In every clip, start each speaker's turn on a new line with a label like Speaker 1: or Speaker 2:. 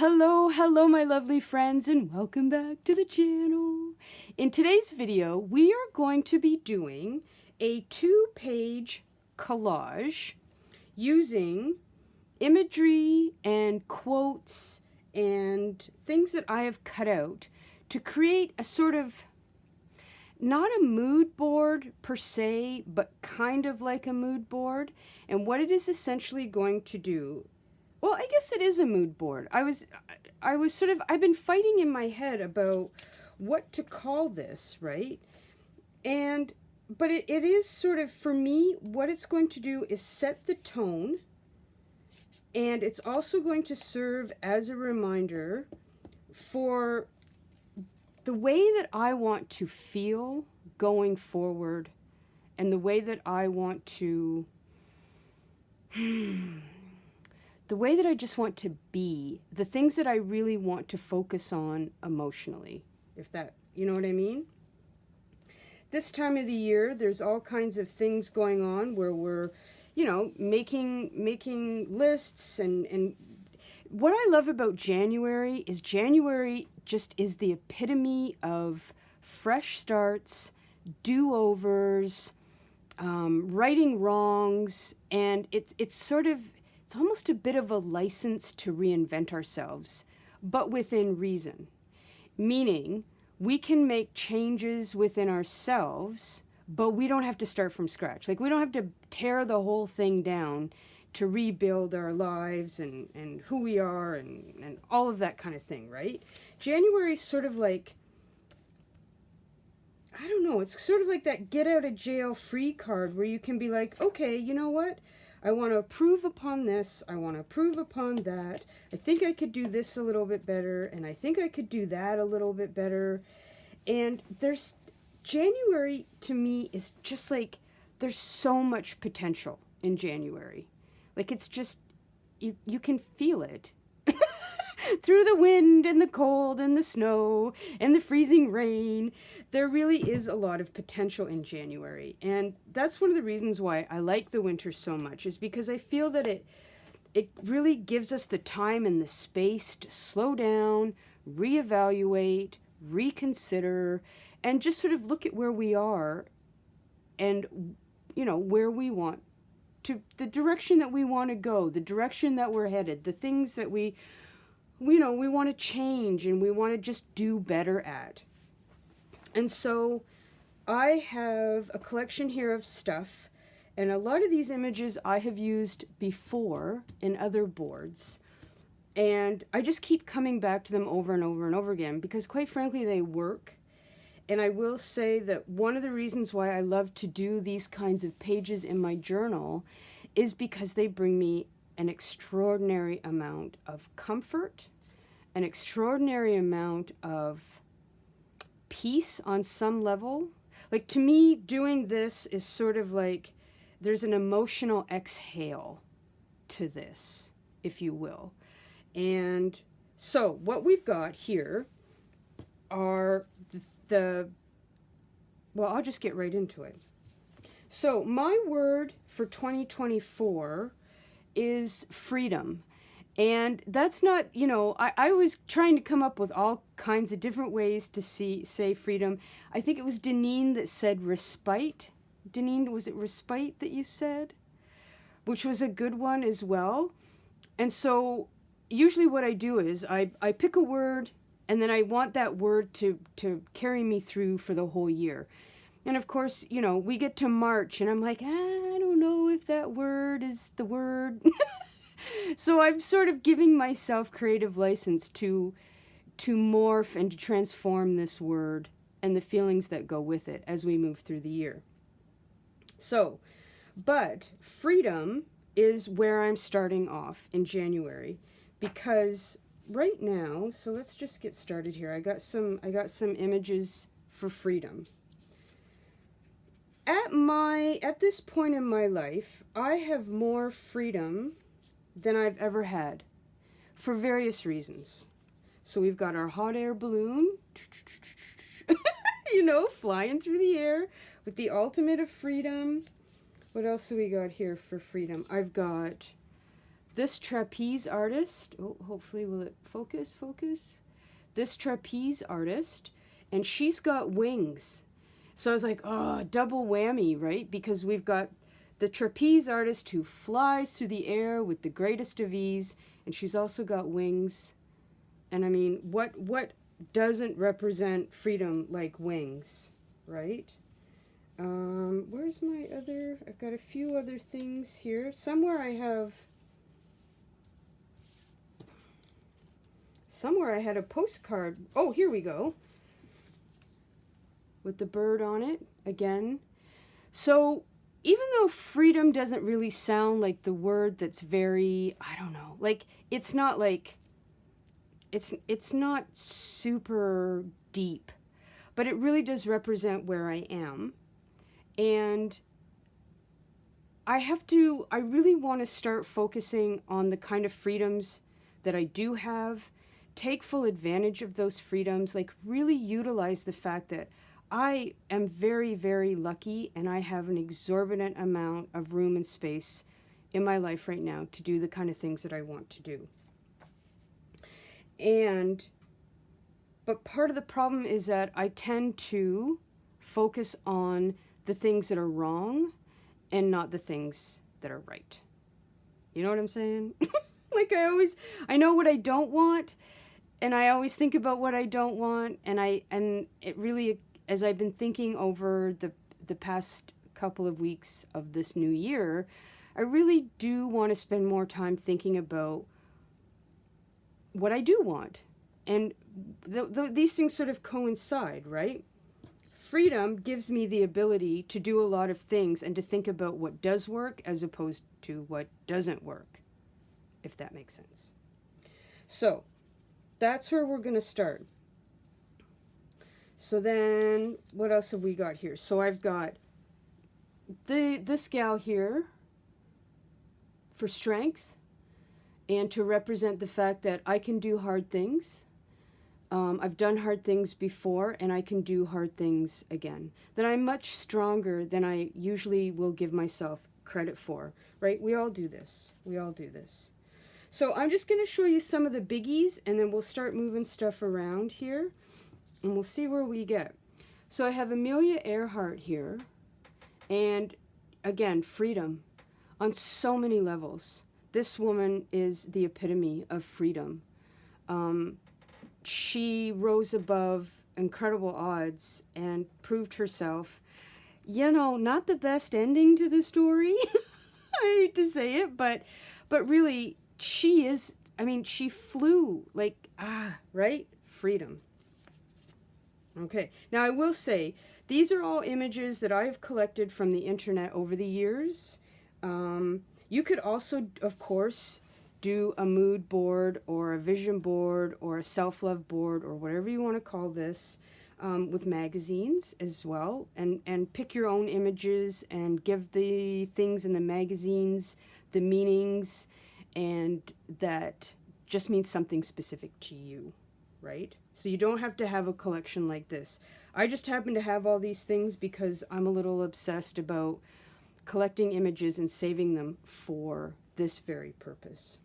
Speaker 1: Hello, my lovely friends, and welcome back to the channel. In today's video, we are going to be doing a 2-page collage using imagery and quotes and things that I have cut out to create a sort of, not a mood board per se, but kind of like a mood board. And what it is essentially going to do, well, I guess it is a mood board. I've been fighting in my head about what to call this, right? But it is sort of, for me, what it's going to do is set the tone, and it's also going to serve as a reminder for the way that I want to feel going forward, and the way that I want to the way that I just want to be, the things that I really want to focus on emotionally, if that, you know what I mean? This time of the year, there's all kinds of things going on where we're, making lists, and what I love about January just is the epitome of fresh starts, do-overs, righting wrongs, and it's almost a bit of a license to reinvent ourselves, but within reason. Meaning, we can make changes within ourselves, but we don't have to start from scratch. Like, we don't have to tear the whole thing down to rebuild our lives and who we are and all of that kind of thing, right? January is sort of like, I don't know, it's sort of like that get out of jail free card where you can be like, okay, you know what? I want to improve upon this. I want to improve upon that. I think I could do this a little bit better, and I think I could do that a little bit better. And January to me is just like, there's so much potential in January. Like, it's just, you can feel it. Through the wind and the cold and the snow and the freezing rain, there really is a lot of potential in January. And that's one of the reasons why I like the winter so much, is because I feel that it really gives us the time and the space to slow down, reevaluate, reconsider, and just sort of look at where we are and, where we want to, the direction that we want to go, the direction that we're headed, the things that we want to change and we want to just do better at. And so I have a collection here of stuff, and a lot of these images I have used before in other boards, and I just keep coming back to them over and over and over again because, quite frankly, they work. And I will say that one of the reasons why I love to do these kinds of pages in my journal is because they bring me an extraordinary amount of comfort, an extraordinary amount of peace on some level. Like, to me, doing this is sort of like, there's an emotional exhale to this, if you will. And so what we've got here are well, I'll just get right into it. So my word for 2024 is freedom. And that's not, I was trying to come up with all kinds of different ways to say freedom. I think it was Deneen that said respite. Deneen, was it respite that you said? Which was a good one as well. And so usually what I do is I pick a word, and then I want that word to carry me through for the whole year. And of course, we get to March, and I'm like, I don't know if that word is the word. So I'm sort of giving myself creative license to morph and to transform this word and the feelings that go with it as we move through the year. So, but freedom is where I'm starting off in January, because right now, so let's just get started here. I got some images for freedom. At this point in my life, I have more freedom than I've ever had, for various reasons. So we've got our hot air balloon, flying through the air with the ultimate of freedom. What else do we got here for freedom? I've got this trapeze artist, oh, hopefully will it focus? This trapeze artist, and she's got wings. So I was like, oh, double whammy, right? Because we've got the trapeze artist who flies through the air with the greatest of ease, and she's also got wings. And I mean, what doesn't represent freedom like wings, right? Where's my other, I've got a few other things here. Somewhere I had a postcard. Oh, here we go. With the bird on it again. So even though freedom doesn't really sound like the word that's very, I don't know, like it's not like, it's not super deep, but it really does represent where I am. And I really want to start focusing on the kind of freedoms that I do have, take full advantage of those freedoms, like really utilize the fact that I am very, very lucky and I have an exorbitant amount of room and space in my life right now to do the kind of things that I want to do. But part of the problem is that I tend to focus on the things that are wrong and not the things that are right. You know what I'm saying? Like I know what I don't want, and I always think about what I don't want, and it really, as I've been thinking over the past couple of weeks of this new year, I really do want to spend more time thinking about what I do want. And these things sort of coincide, right? Freedom gives me the ability to do a lot of things and to think about what does work as opposed to what doesn't work, if that makes sense. So that's where we're going to start. So then what else have we got here? So I've got this gal here for strength and to represent the fact that I can do hard things. I've done hard things before, and I can do hard things again. That I'm much stronger than I usually will give myself credit for, right? We all do this. So I'm just going to show you some of the biggies, and then we'll start moving stuff around here, and we'll see where we get. So I have Amelia Earhart here, and again, freedom on so many levels. This woman is the epitome of freedom. She rose above incredible odds and proved herself. You know, not the best ending to the story. I hate to say it, but really, she is, I mean, she flew like, right? Freedom. Okay, now I will say, these are all images that I have collected from the internet over the years. You could also, of course, do a mood board or a vision board or a self-love board or whatever you want to call this with magazines as well, and pick your own images and give the things in the magazines the meanings, and that just means something specific to you, right? So you don't have to have a collection like this. I just happen to have all these things because I'm a little obsessed about collecting images and saving them for this very purpose.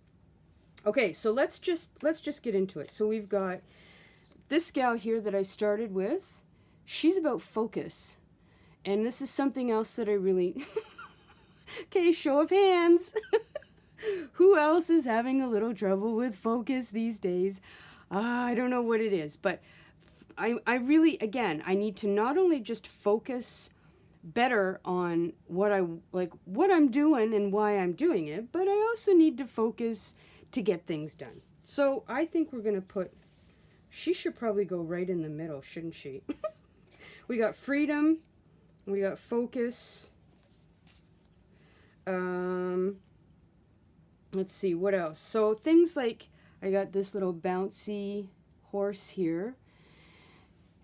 Speaker 1: Okay, so let's just get into it. So we've got this gal here that I started with. She's about focus. And this is something else that I really... Okay, show of hands. Who else is having a little trouble with focus these days? I don't know what it is, but I really, again, I need to not only just focus better on what I'm doing and why I'm doing it, but I also need to focus to get things done. So I think we're going to she should probably go right in the middle, shouldn't she? We got freedom, we got focus. Let's see, what else? So things like, I got this little bouncy horse here.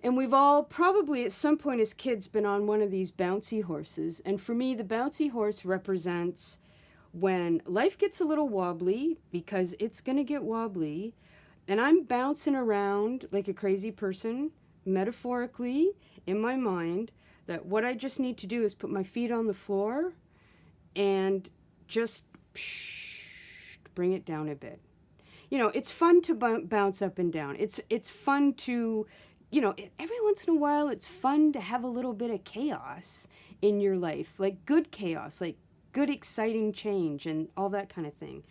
Speaker 1: And we've all probably at some point as kids been on one of these bouncy horses. And for me, the bouncy horse represents when life gets a little wobbly, because it's going to get wobbly, and I'm bouncing around like a crazy person, metaphorically, in my mind, that what I just need to do is put my feet on the floor and just bring it down a bit. You know, it's fun to bounce up and down. It's fun to, you know, every once in a while, it's fun to have a little bit of chaos in your life, like good chaos, like good exciting change and all that kind of thing.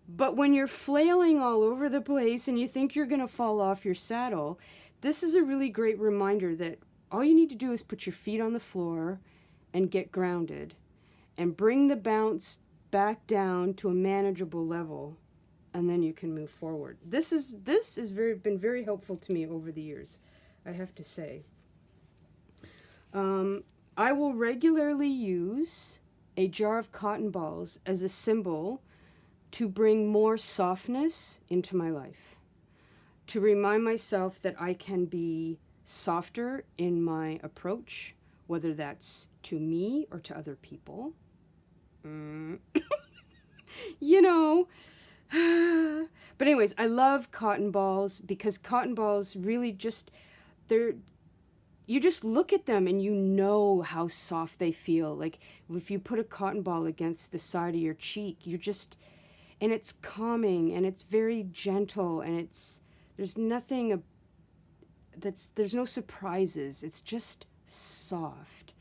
Speaker 1: But when you're flailing all over the place and you think you're going to fall off your saddle, this is a really great reminder that all you need to do is put your feet on the floor and get grounded and bring the bounce back down to a manageable level, and then you can move forward. This has been very helpful to me over the years, I have to say. I will regularly use a jar of cotton balls as a symbol to bring more softness into my life, to remind myself that I can be softer in my approach, whether that's to me or to other people. You know. But anyways, I love cotton balls because cotton balls really just, you just look at them and you know how soft they feel. Like if you put a cotton ball against the side of your cheek, and it's calming and it's very gentle and there's nothing, there's no surprises. It's just soft.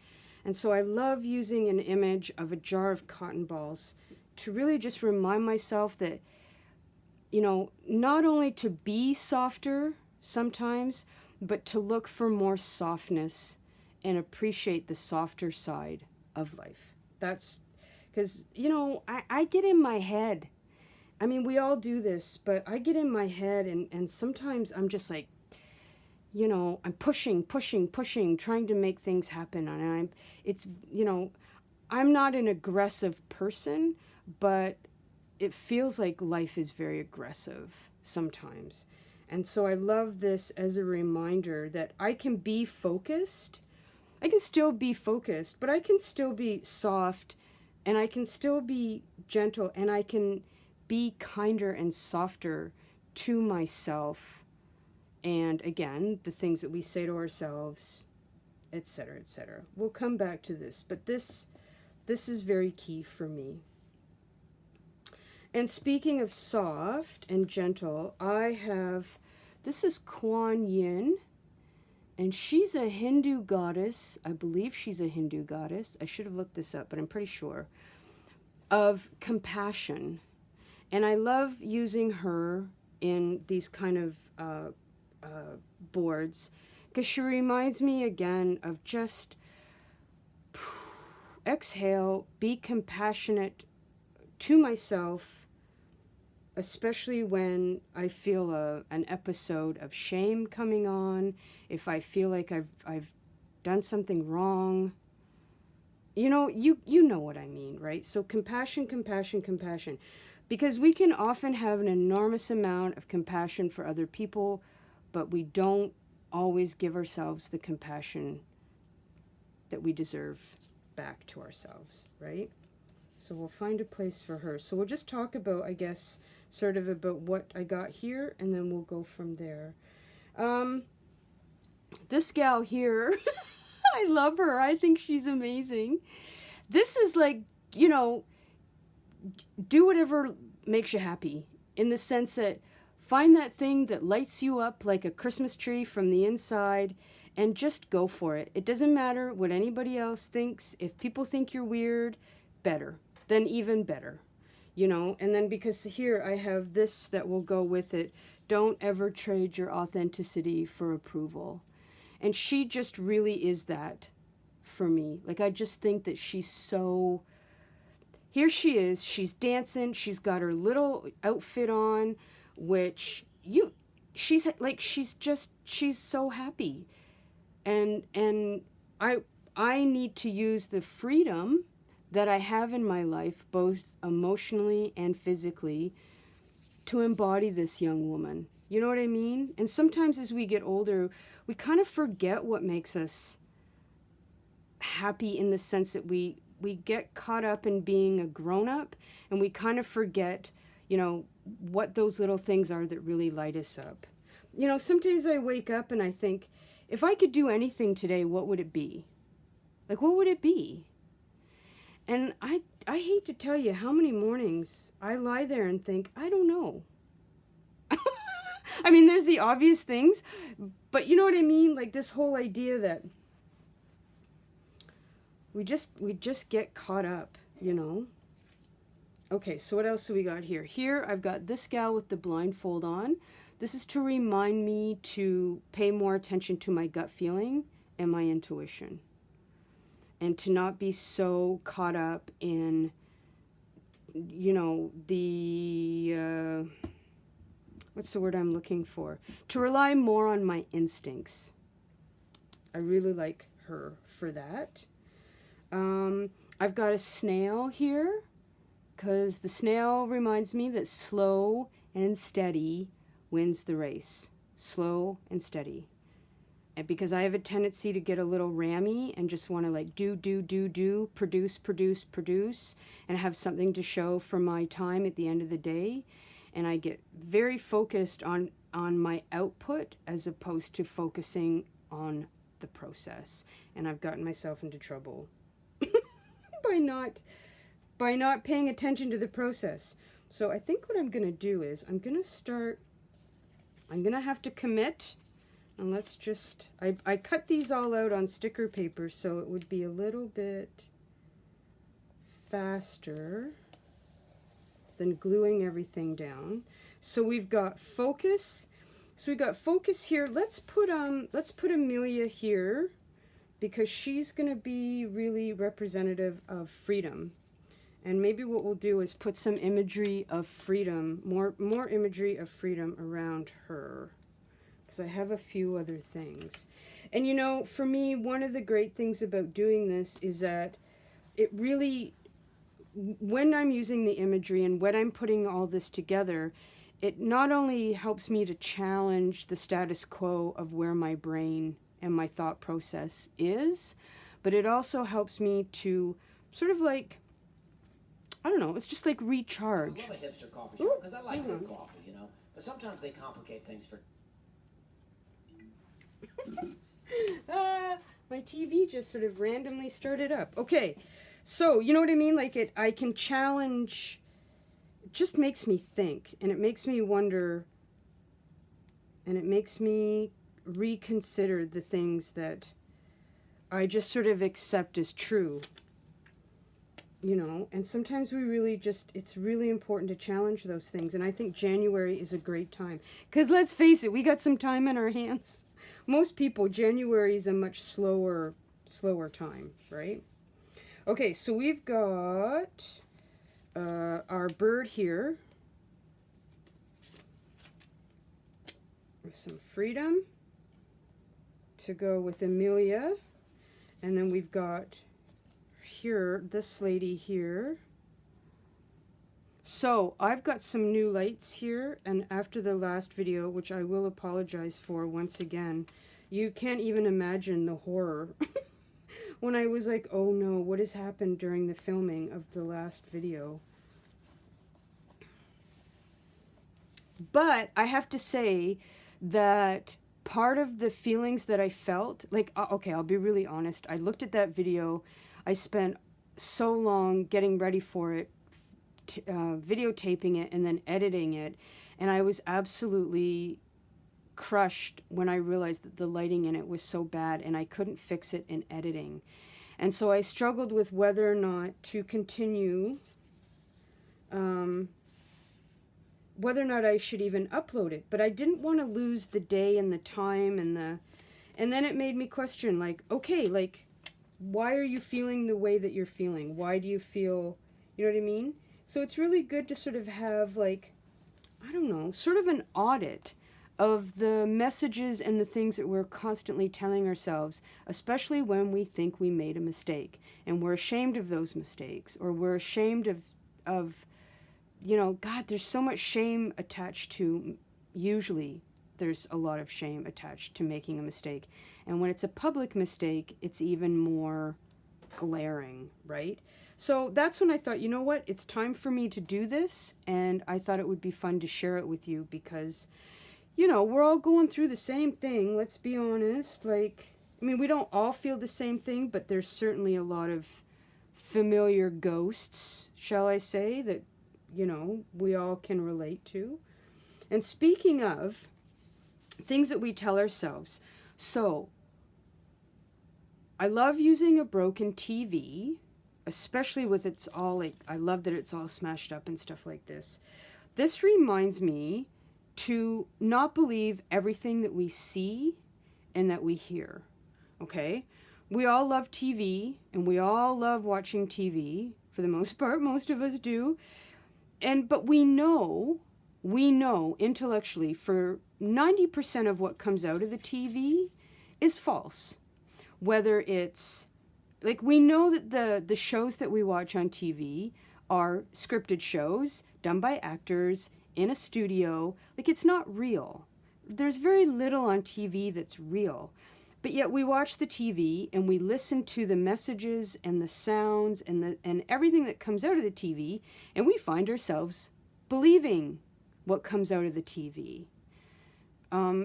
Speaker 1: And so I love using an image of a jar of cotton balls to really just remind myself that, you know, not only to be softer sometimes, but to look for more softness and appreciate the softer side of life. That's because, you know, I get in my head. I mean, we all do this, but I get in my head and sometimes I'm just like, you know, I'm pushing, trying to make things happen. And you know, I'm not an aggressive person, but it feels like life is very aggressive sometimes. And so I love this as a reminder that I can be focused. I can still be focused, but I can still be soft and I can still be gentle and I can be kinder and softer to myself. And again, the things that we say to ourselves, etc., etc. We'll come back to this, but this is very key for me. And speaking of soft and gentle, this is Kuan Yin, and she's a Hindu goddess. I believe she's a Hindu goddess. I should have looked this up, but I'm pretty sure. Of compassion. And I love using her in these kind of boards because she reminds me again of just exhale, be compassionate to myself, especially when I feel an episode of shame coming on, if I feel like I've done something wrong. You know, you know what I mean, right? So compassion, because we can often have an enormous amount of compassion for other people, but we don't always give ourselves the compassion that we deserve back to ourselves, right? So we'll find a place for her. So we'll just talk about, I guess, sort of about what I got here, and then we'll go from there. This gal here, I love her. I think she's amazing. This is like, you know, do whatever makes you happy, in the sense that find that thing that lights you up like a Christmas tree from the inside and just go for it. It doesn't matter what anybody else thinks. If people think you're weird, better. Then even better, you know. And then because here I have this that will go with it. Don't ever trade your authenticity for approval. And she just really is that for me. Like, I just think that she's so... Here she is, she's dancing, she's got her little outfit on, which she's so happy. And I need to use the freedom that I have in my life, both emotionally and physically, to embody this young woman. You know what I mean? And sometimes as we get older, we kind of forget what makes us happy, in the sense that we get caught up in being a grown-up, and we kind of forget, you know, what those little things are that really light us up. You know, some days I wake up and I think, if I could do anything today, what would it be? Like, what would it be? And I hate to tell you how many mornings I lie there and think, I don't know. I mean, there's the obvious things, but you know what I mean? Like this whole idea that we just get caught up, you know? Okay, so what else do we got here? Here I've got this gal with the blindfold on. This is to remind me to pay more attention to my gut feeling and my intuition. And to not be so caught up in, you know, the, what's the word I'm looking for? To rely more on my instincts. I really like her for that. I've got a snail here, because the snail reminds me that slow and steady wins the race. Slow and steady. And because I have a tendency to get a little rammy and just want to like do, produce, and have something to show for my time at the end of the day. And I get very focused on my output as opposed to focusing on the process. And I've gotten myself into trouble by not paying attention to the process. So I think what I'm going to do is I'm going to have to commit. And let's just, I cut these all out on sticker paper so it would be a little bit faster than gluing everything down. So we've got focus. So we've got focus here. Let's put Amelia here because she's going to be really representative of freedom. And maybe what we'll do is put some imagery of freedom, more imagery of freedom around her. Because I have a few other things. And you know, for me, one of the great things about doing this is that it really, when I'm using the imagery and when I'm putting all this together, it not only helps me to challenge the status quo of where my brain and my thought process is, but it also helps me to sort of like, I don't know, it's just like recharge.
Speaker 2: I love a hipster coffee shop because I like good coffee, you know, but sometimes they complicate things for...
Speaker 1: My TV just sort of randomly started up. Okay, so you know what I mean? Like I can challenge, it just makes me think, and it makes me wonder, and it makes me reconsider the things that I just sort of accept as true. You know, and sometimes we really just, it's really important to challenge those things. And I think January is a great time. Because let's face it, we got some time in our hands. Most people, January is a much slower time, right? Okay, so we've got our bird here with some freedom to go with Amelia. And then we've got here, this lady here. So I've got some new lights here, and after the last video, which I will apologize for once again, you can't even imagine the horror when I was like, oh no, what has happened during the filming of the last video. But I have to say that part of the feelings that I felt, like, okay, I'll be really honest. I looked at that video. I spent so long getting ready for it, videotaping it and then editing it, and I was absolutely crushed when I realized that the lighting in it was so bad and I couldn't fix it in editing. And so I struggled with whether or not to continue, whether or not I should even upload it. But I didn't want to lose the day and the time and then it made me question, like, okay, like, why are you feeling the way that you're feeling? Why do you feel, you know what I mean? So it's really good to sort of have, like, I don't know, sort of an audit of the messages and the things that we're constantly telling ourselves, especially when we think we made a mistake and we're ashamed of those mistakes, or we're ashamed of you know, God, there's so much shame attached to, usually there's a lot of shame attached to making a mistake. And when it's a public mistake, it's even more glaring, right? So that's when I thought, you know what, it's time for me to do this, and I thought it would be fun to share it with you because, you know, we're all going through the same thing, let's be honest. Like, I mean, we don't all feel the same thing, but there's certainly a lot of familiar ghosts, shall I say, that, you know, we all can relate to. And speaking of things that we tell ourselves, so I love using a broken TV, especially with it's all like, I love that it's all smashed up and stuff like this. This reminds me to not believe everything that we see and that we hear, okay? We all love TV, and we all love watching TV, for the most part, most of us do. But we know intellectually for 90% of what comes out of the TV is false. Whether it's, like, we know that the shows that we watch on TV are scripted shows done by actors in a studio. Like, it's not real. There's very little on TV that's real. But yet we watch the TV and we listen to the messages and the sounds and everything that comes out of the TV, and we find ourselves believing what comes out of the TV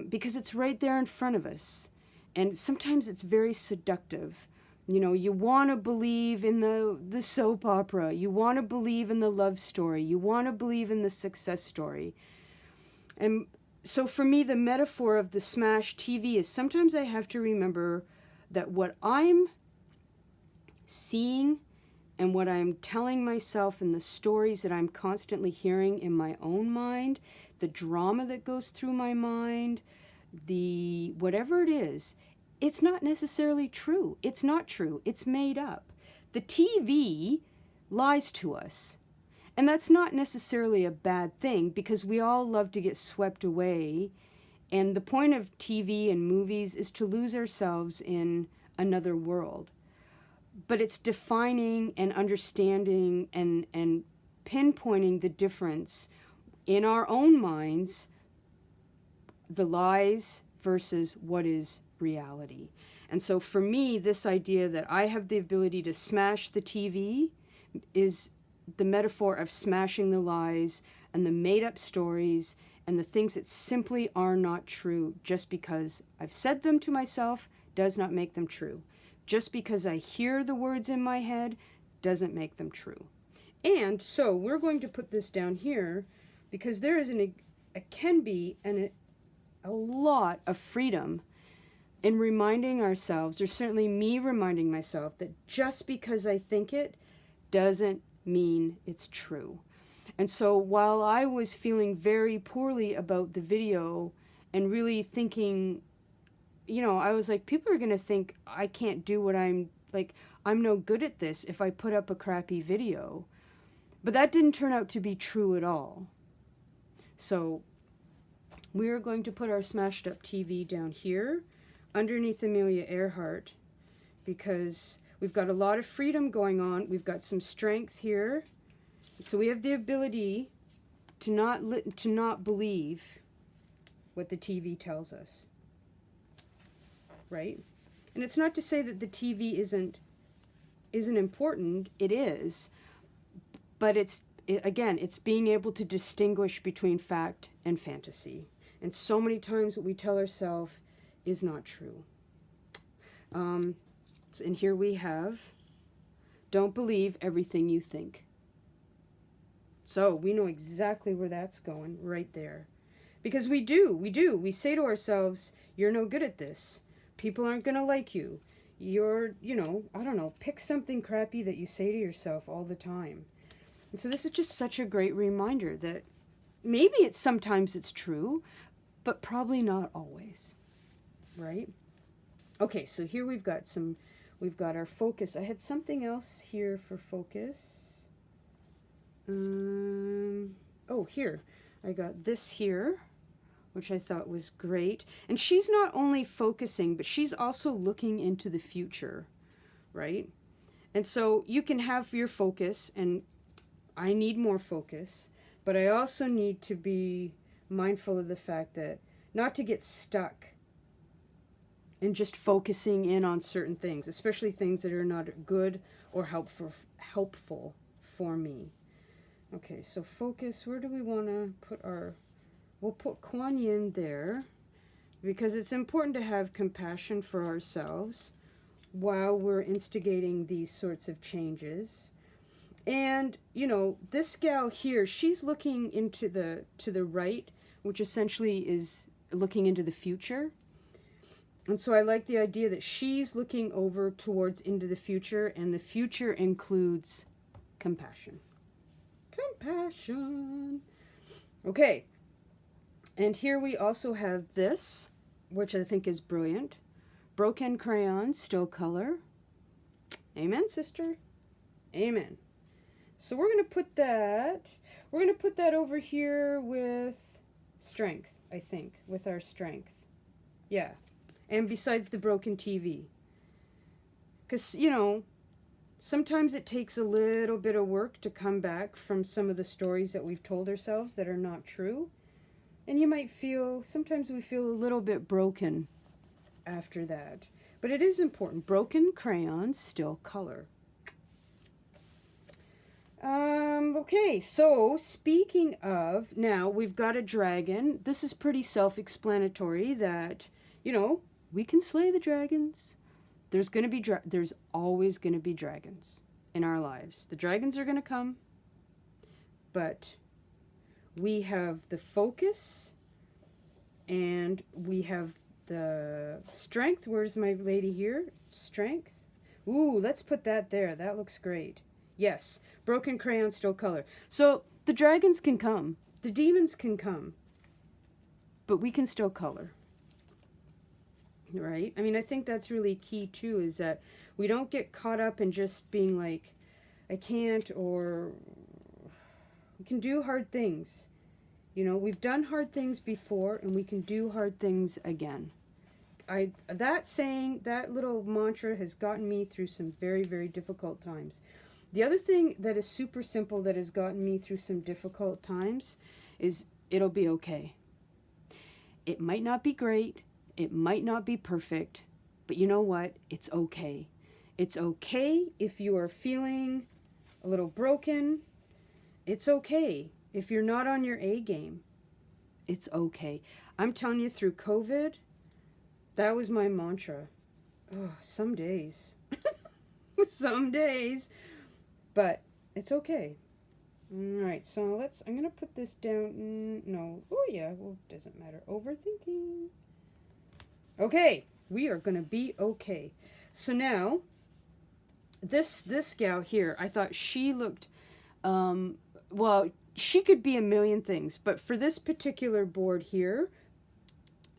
Speaker 1: because it's right there in front of us. And sometimes it's very seductive. You know, you want to believe in the soap opera. You want to believe in the love story. You want to believe in the success story. And so for me, the metaphor of the smashed TV is sometimes I have to remember that what I'm seeing and what I'm telling myself and the stories that I'm constantly hearing in my own mind, the drama that goes through my mind, the whatever it is, it's not necessarily true. It's not true. It's made up. The TV lies to us. And that's not necessarily a bad thing, because we all love to get swept away. And the point of TV and movies is to lose ourselves in another world. But it's defining and understanding and pinpointing the difference in our own minds, the lies versus what is reality. And so for me, this idea that I have the ability to smash the TV is the metaphor of smashing the lies and the made-up stories and the things that simply are not true. Just because I've said them to myself does not make them true. Just because I hear the words in my head doesn't make them true. And so we're going to put this down here because there is a lot of freedom in reminding ourselves, or certainly me reminding myself, that just because I think it doesn't mean it's true. And so while I was feeling very poorly about the video and really thinking, you know, I was like, people are going to think I can't do what I'm no good at this if I put up a crappy video. But that didn't turn out to be true at all. So we are going to put our smashed up TV down here underneath Amelia Earhart, because we've got a lot of freedom going on. We've got some strength here. So we have the ability to not believe what the TV tells us. Right? And it's not to say that the TV isn't important. It is. But it's being able to distinguish between fact and fantasy. And so many times what we tell ourselves is not true. And here we have, don't believe everything you think. So we know exactly where that's going, right there. Because we do. We say to ourselves, you're no good at this. People aren't going to like you. You're, I don't know, pick something crappy that you say to yourself all the time. And so this is just such a great reminder that maybe sometimes it's true, but probably not always. Right? Okay, so here we've got our focus. I had something else here for focus. Here. I got this here, which I thought was great. And she's not only focusing, but she's also looking into the future, right? And so you can have your focus, and I need more focus, but I also need to be mindful of the fact that not to get stuck and just focusing in on certain things, especially things that are not good or helpful for me. Okay, so focus, where do we want to put we'll put Kuan Yin there, because it's important to have compassion for ourselves while we're instigating these sorts of changes. And, you know, this gal here, she's looking into to the right, which essentially is looking into the future. And so I like the idea that she's looking over towards into the future, and the future includes compassion. Compassion. Okay. And here we also have this, which I think is brilliant. Broken crayon, still color. Amen, sister. Amen. So we're going to put that over here with strength, I think, with our strength. Yeah. And besides the broken TV. Because, you know, sometimes it takes a little bit of work to come back from some of the stories that we've told ourselves that are not true. And you might feel, sometimes we feel a little bit broken after that. But it is important. Broken crayons, still color. Okay, so speaking of, now we've got a dragon. This is pretty self-explanatory that, you know, we can slay the dragons. There's always going to be dragons in our lives. The dragons are going to come, but we have the focus and we have the strength. Where's my lady here? Strength. Ooh, let's put that there. That looks great. Yes, broken crayon, still color. So the dragons can come, the demons can come, but we can still color. Right? I mean, I think that's really key too, is that we don't get caught up in just being like, I can't, or we can do hard things. You know, we've done hard things before and we can do hard things again. That little mantra has gotten me through some very, very difficult times. The other thing that is super simple that has gotten me through some difficult times is it'll be okay. It might not be great. It might not be perfect. But you know what? It's okay. It's okay if you are feeling a little broken. It's okay if you're not on your A game. It's okay. I'm telling you, through COVID, that was my mantra. Oh, some days. Some days. But it's okay. All right, so I'm going to put this down. No. Oh, yeah. Well, doesn't matter. Overthinking. Okay. We are going to be okay. So now, this gal here, I thought she looked, well, she could be a million things. But for this particular board here,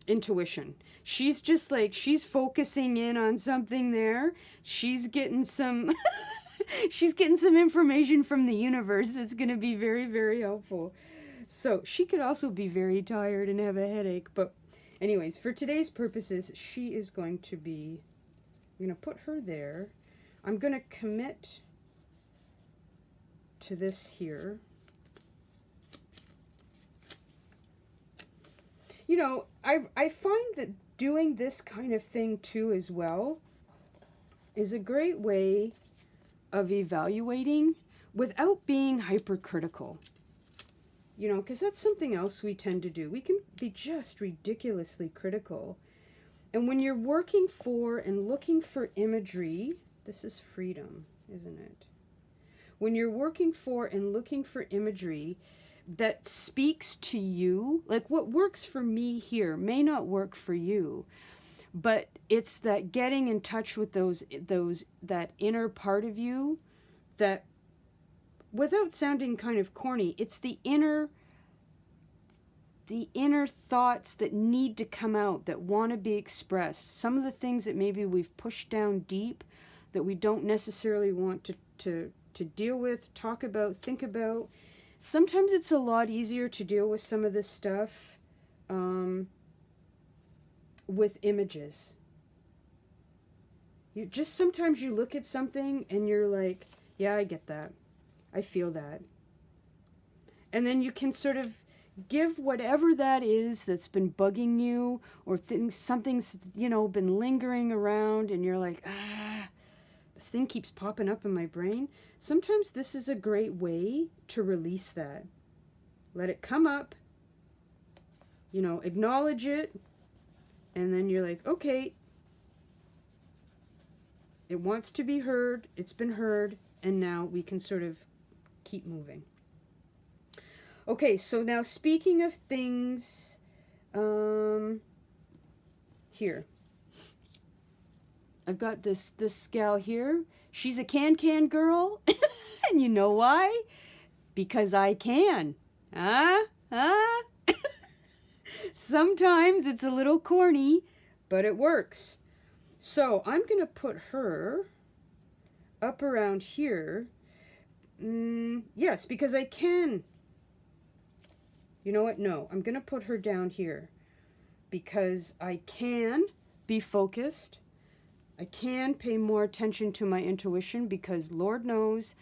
Speaker 1: intuition. She's just like, she's focusing in on something there. She's getting some... She's getting some information from the universe that's going to be very, very helpful. So she could also be very tired and have a headache. But anyways, for today's purposes, she is going to be... I'm going to put her there. I'm going to commit to this here. You know, I find that doing this kind of thing too as well is a great way of evaluating without being hypercritical. You know, because that's something else we tend to do. We can be just ridiculously critical. And when you're working for and looking for imagery, this is freedom, isn't it? When you're working for and looking for imagery that speaks to you, like what works for me here may not work for you. But it's that getting in touch with that inner part of you that, without sounding kind of corny, it's the inner thoughts that need to come out, that want to be expressed. Some of the things that maybe we've pushed down deep that we don't necessarily want to deal with, talk about, think about. Sometimes it's a lot easier to deal with some of this stuff with images. Sometimes you look at something and you're like, yeah, I get that. I feel that. And then you can sort of give whatever that is that's been bugging you, or something's, you know, been lingering around and you're like, this thing keeps popping up in my brain. Sometimes this is a great way to release that. Let it come up, you know, acknowledge it. And then you're like, okay, It wants to be heard. It's been heard. And now we can sort of keep moving. Okay, so now speaking of things, here. I've got this gal here. She's a can girl. And you know why? Because I can. Sometimes it's a little corny, but it works. So I'm going to put her up around here. Yes, because I can. You know what? No, I'm going to put her down here because I can be focused. I can pay more attention to my intuition because Lord knows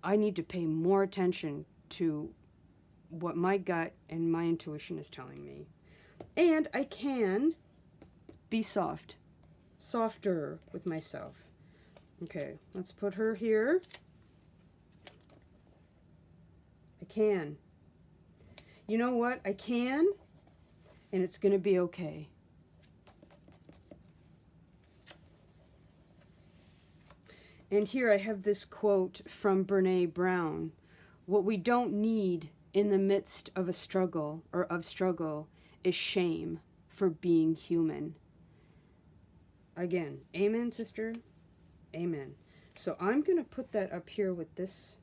Speaker 1: I need to pay more attention to what my gut and my intuition is telling me. And I can be softer with myself. Okay, let's put her here. I can. You know what? I can, and it's going to be okay. And here I have this quote from Brene Brown. What we don't need in the midst of a struggle is shame for being human. Again, amen, sister. Amen. So I'm going to put that up here with this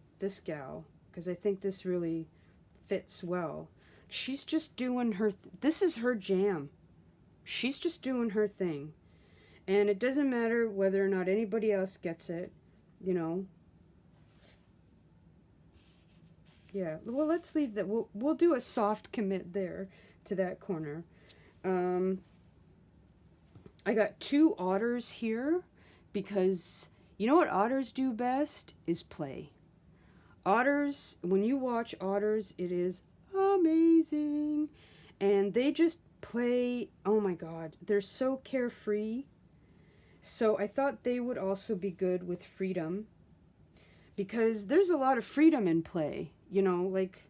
Speaker 1: gal because I think this really fits well. She's just doing her this is her jam. She's just doing her thing. And it doesn't matter whether or not anybody else gets it, you know. Yeah, well, let's leave that. We'll do a soft commit there to that corner. I got 2 otters here because you know what otters do best is play. Otters, when you watch otters, it is amazing. And they just play, oh my God, they're so carefree. So I thought they would also be good with freedom because there's a lot of freedom in play, you know, like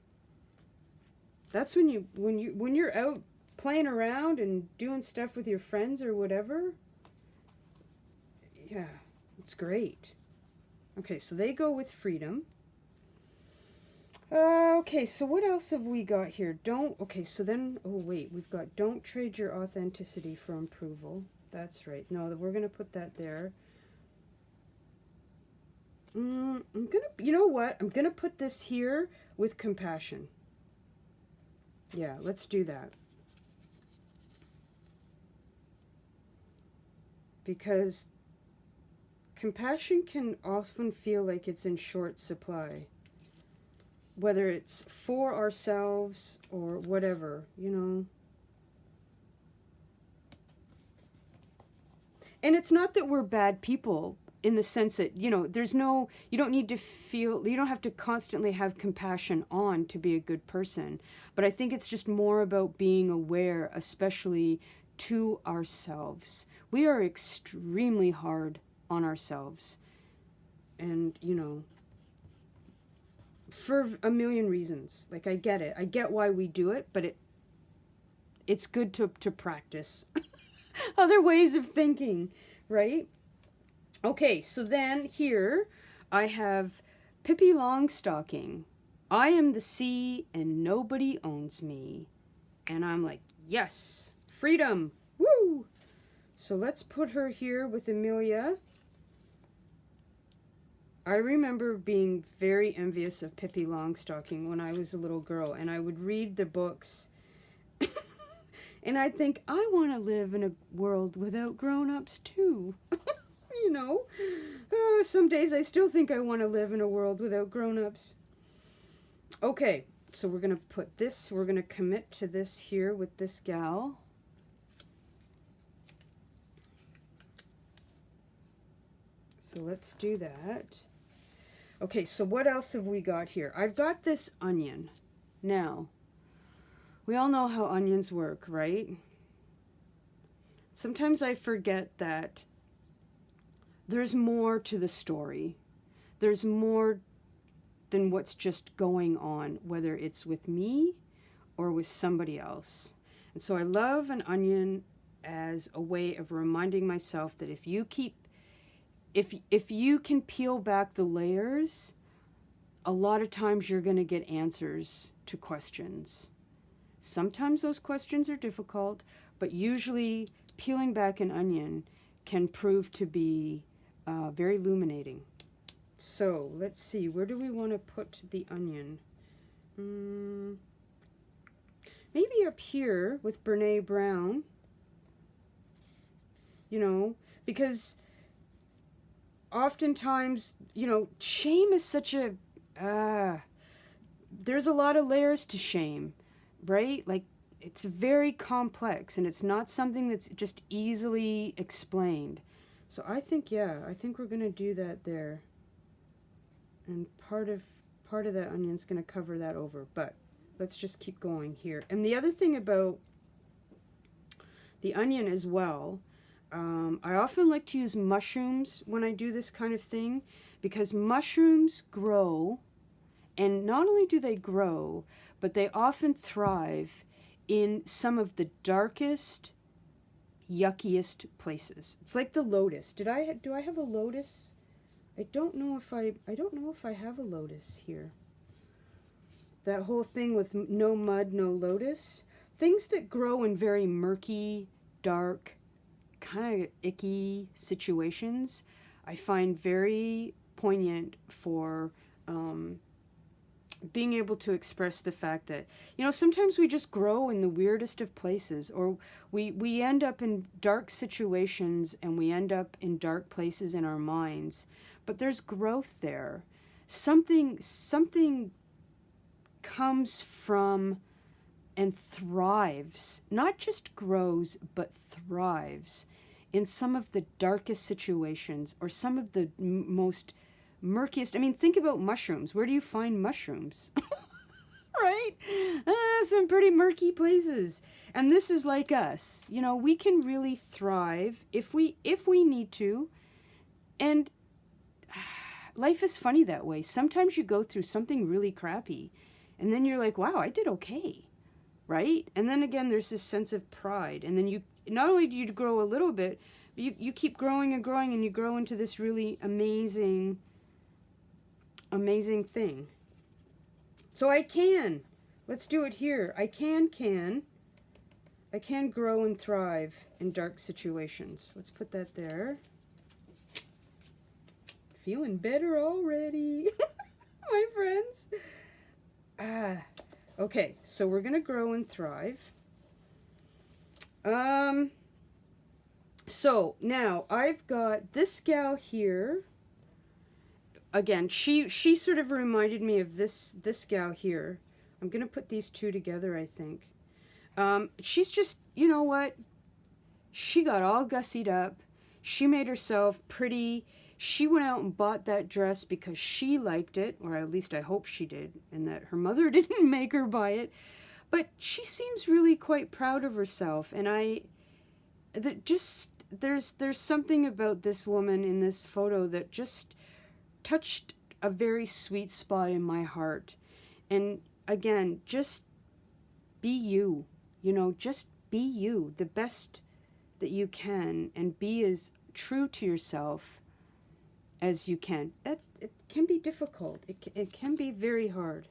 Speaker 1: that's when you're out playing around and doing stuff with your friends or whatever. Yeah, it's great. Okay, so they go with freedom. Okay, so what else have we got here? Okay, so then, oh wait, we've got don't trade your authenticity for approval. That's right. No, we're going to put that there. You know what? I'm going to put this here with compassion. Yeah, let's do that. Because compassion can often feel like it's in short supply. Whether it's for ourselves or whatever, you know. And it's not that we're bad people in the sense that, you know, you don't need to feel, you don't have to constantly have compassion on to be a good person. But I think it's just more about being aware, especially to ourselves. We are extremely hard on ourselves. And, you know, for a million reasons. Like, I get it. I get why we do it, but it's good to practice other ways of thinking, right? Okay, so then here I have Pippi Longstocking. I am the sea and nobody owns me. And I'm like, yes, freedom. Woo! So let's put her here with Amelia. I remember being very envious of Pippi Longstocking when I was a little girl, and I would read the books, and I'd think, I want to live in a world without grown-ups too. You know, some days I still think I want to live in a world without grown-ups. Okay, so we're going to put this, we're going to commit to this here with this gal. So let's do that. Okay, so what else have we got here? I've got this onion. Now, we all know how onions work, right? Sometimes I forget that there's more to the story. There's more than what's just going on, whether it's with me or with somebody else. And so I love an onion as a way of reminding myself that if you keep if you can peel back the layers, a lot of times you're going to get answers to questions. Sometimes those questions are difficult, but usually peeling back an onion can prove to be very illuminating. So let's see, where do we want to put the onion? Maybe up here with Brene Brown, you know, because oftentimes, you know, shame is such a, there's a lot of layers to shame, right? Like, it's very complex, and it's not something that's just easily explained. So I think, yeah, I think we're going to do that there. And part of that onion's going to cover that over, but let's just keep going here. And the other thing about the onion as well, I often like to use mushrooms when I do this kind of thing, because mushrooms grow, and not only do they grow, but they often thrive in some of the darkest, yuckiest places. It's like the lotus. Do I have a lotus? I don't know if I have a lotus here. That whole thing with no mud, no lotus. Things that grow in very murky, dark, kind of icky situations, I find very poignant for being able to express the fact that, you know, sometimes we just grow in the weirdest of places, or we end up in dark situations, and we end up in dark places in our minds, but there's growth there. Something comes from and thrives, not just grows, but thrives in some of the darkest situations, or some of the most murkiest. I mean, think about mushrooms. Where do you find mushrooms? Right? Some pretty murky places. And this is like us. You know, we can really thrive if we need to. And life is funny that way. Sometimes you go through something really crappy, and then you're like, wow, I did okay. Right? And then again, there's this sense of pride. And then you, not only do you grow a little bit, but you keep growing and growing, and you grow into this really amazing thing. So let's do it here. I can grow and thrive in dark situations. Let's put that there. Feeling better already, my friends. Okay, so we're gonna grow and thrive. So now I've got this gal here. Again, she sort of reminded me of this gal here. I'm gonna put these two together, I think. She's just, you know what? She got all gussied up. She made herself pretty. She went out and bought that dress because she liked it, or at least I hope she did, and that her mother didn't make her buy it. But she seems really quite proud of herself, and there's something about this woman in this photo that just touched a very sweet spot in my heart. And again, just be you, you know, just be you, the best that you can, and be as true to yourself as you can. It can be difficult. It can be very hard,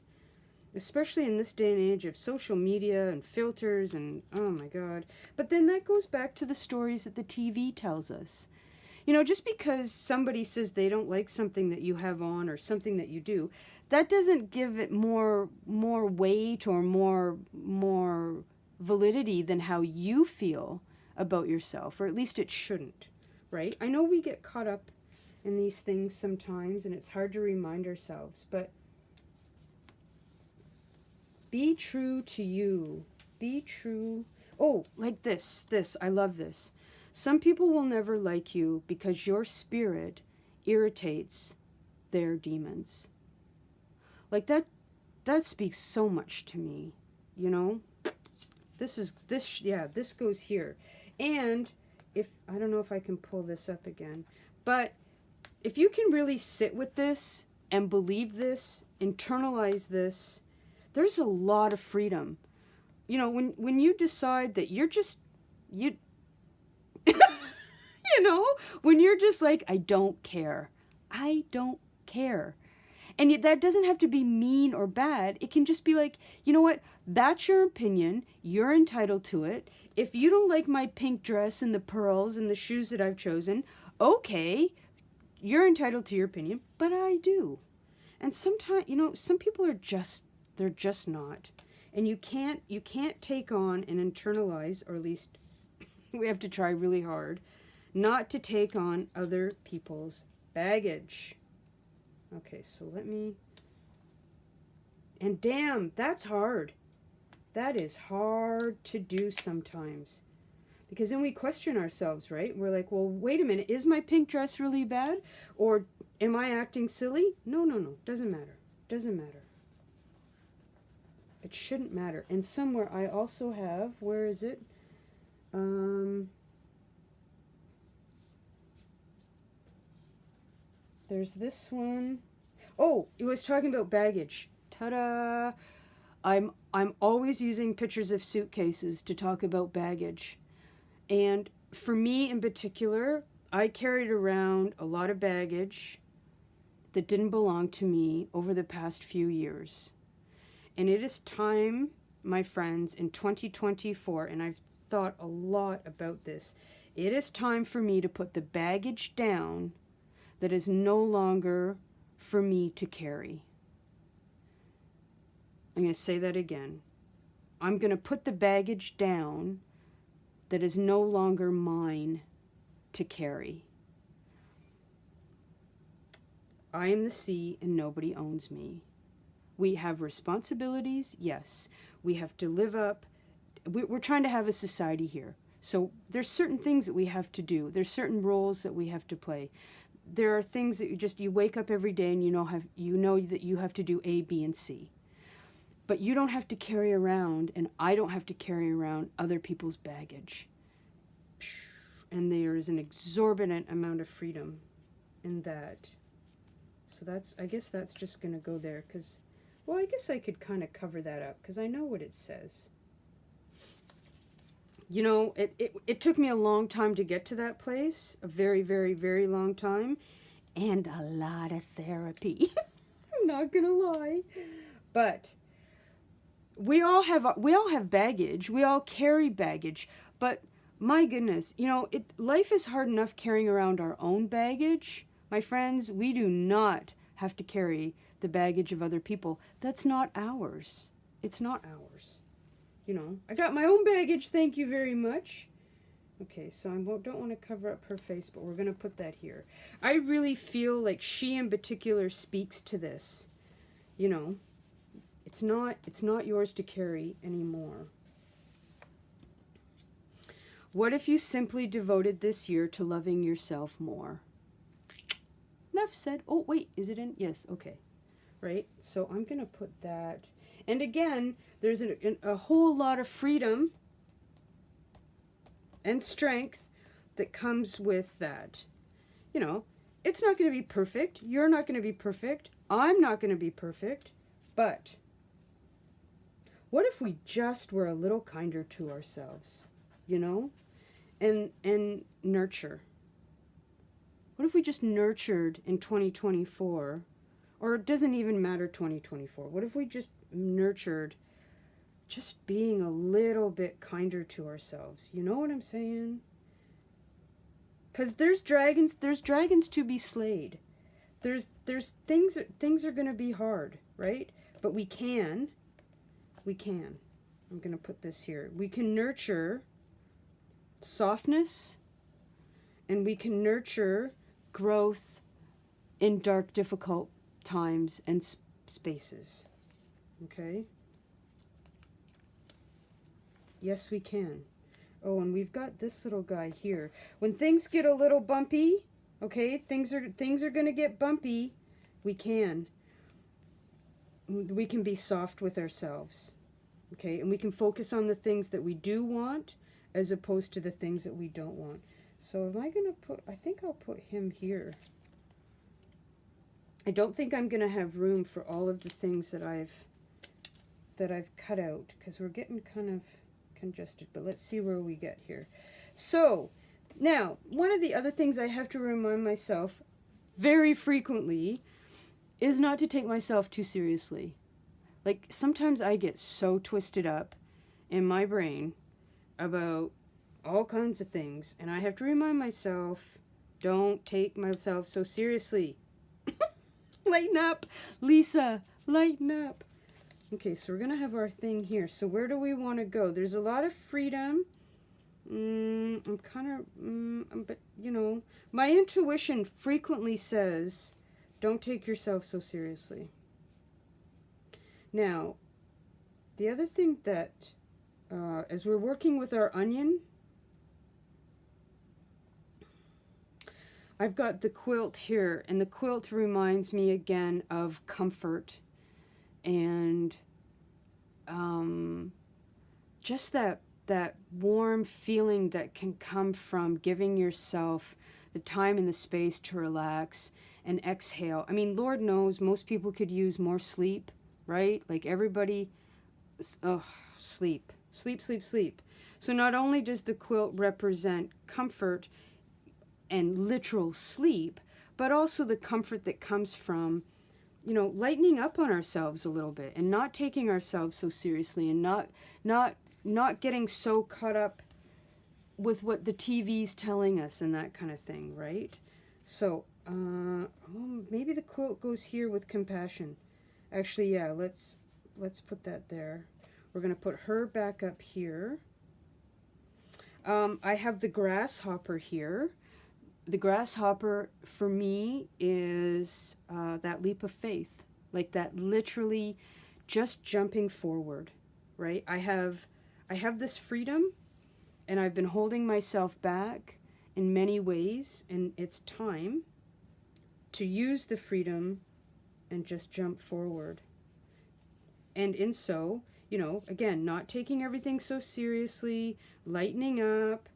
Speaker 1: especially in this day and age of social media and filters and, oh my God. But then that goes back to the stories that the TV tells us. You know, just because somebody says they don't like something that you have on, or something that you do, that doesn't give it more weight or more validity than how you feel about yourself, or at least it shouldn't, right? I know we get caught up in these things sometimes, and it's hard to remind ourselves, but be true to you. Be true. Oh, like this, I love this. Some people will never like you because your spirit irritates their demons. Like that speaks so much to me, you know? This goes here. And I don't know if I can pull this up again, but if you can really sit with this and believe this, internalize this, there's a lot of freedom. You know, when you decide that you're just, you You know, when you're just like, I don't care. I don't care. And yet that doesn't have to be mean or bad. It can just be like, you know what? That's your opinion. You're entitled to it. If you don't like my pink dress and the pearls and the shoes that I've chosen, okay, you're entitled to your opinion, but I do. And sometimes, you know, some people are just, they're just not. And you can't take on and internalize, or at least we have to try really hard, not to take on other people's baggage. Okay, so let me, and damn, that's hard. That is hard to do sometimes. Because then we question ourselves, right? We're like, well, wait a minute, is my pink dress really bad? Or am I acting silly? No, doesn't matter. Doesn't matter. It shouldn't matter. And somewhere I also have, where is it? There's this one. Oh, it was talking about baggage. Ta-da! I'm always using pictures of suitcases to talk about baggage. And for me in particular, I carried around a lot of baggage that didn't belong to me over the past few years. And it is time, my friends, in 2024, and I've thought a lot about this, it is time for me to put the baggage down that is no longer for me to carry. I'm going to say that again. I'm going to put the baggage down that is no longer mine to carry. I am the sea and nobody owns me. We have responsibilities, yes. We have to live up. We're trying to have a society here. So there's certain things that we have to do. There's certain roles that we have to play. There are things that you wake up every day and you know that you have to do A, B, and C. But you don't have to carry around, and I don't have to carry around other people's baggage. And there is an exorbitant amount of freedom in that. So I guess that's just going to go there because, well, I guess I could kind of cover that up because I know what it says. You know, it took me a long time to get to that place, a very, very, very long time, and a lot of therapy. I'm not going to lie. But we all have baggage. We all carry baggage. But my goodness, you know, life is hard enough carrying around our own baggage. My friends, we do not have to carry the baggage of other people. That's not ours. It's not ours. You know, I got my own baggage, thank you very much. Okay, so I don't want to cover up her face, but we're going to put that here. I really feel like she in particular speaks to this. You know, it's not yours to carry anymore. What if you simply devoted this year to loving yourself more? Enough said. Oh, wait, is it in? Yes, okay. Right, so I'm going to put that. And again, there's a whole lot of freedom and strength that comes with that. You know, it's not going to be perfect. You're not going to be perfect. I'm not going to be perfect. But what if we just were a little kinder to ourselves, you know, and nurture? What if we just nurtured in 2024? Or it doesn't even matter 2024. What if we just nurtured just being a little bit kinder to ourselves? You know what I'm saying? Because there's dragons to be slayed. There's things are going to be hard, right? But we can. I'm going to put this here. We can nurture softness, and we can nurture growth in dark, difficult times and spaces. Okay? Yes, we can. Oh, and we've got this little guy here. When things get a little bumpy, okay, things are going to get bumpy, we can be soft with ourselves. Okay? And we can focus on the things that we do want as opposed to the things that we don't want. So am I going to put, I think I'll put him here. I don't think I'm going to have room for all of the things that I've cut out because we're getting kind of congested, but let's see where we get here. So Now, one of the other things I have to remind myself very frequently is not to take myself too seriously. Like, sometimes I get so twisted up in my brain about all kinds of things, and I have to remind myself, don't take myself so seriously. Lighten up, Lisa, lighten up. Okay, so we're going to have our thing here. So where do we want to go? There's a lot of freedom. I'm kind of, but, you know, my intuition frequently says, don't take yourself so seriously. Now, the other thing that, as we're working with our onion, I've got the quilt here, and the quilt reminds me again of comfort and just that warm feeling that can come from giving yourself the time and the space to relax and exhale. I mean, Lord knows most people could use more sleep, right? Like everybody, sleep. So not only does the quilt represent comfort and literal sleep, but also the comfort that comes from, you know, lightening up on ourselves a little bit and not taking ourselves so seriously and not getting so caught up with what the TV's telling us and that kind of thing, right? So, maybe the quilt goes here with compassion. Actually, yeah, let's put that there. We're going to put her back up here. I have the grasshopper here. The grasshopper for me is that leap of faith, like that literally just jumping forward, right? I have this freedom, and I've been holding myself back in many ways, and it's time to use the freedom and just jump forward. And in so, you know, again, not taking everything so seriously, lightening up,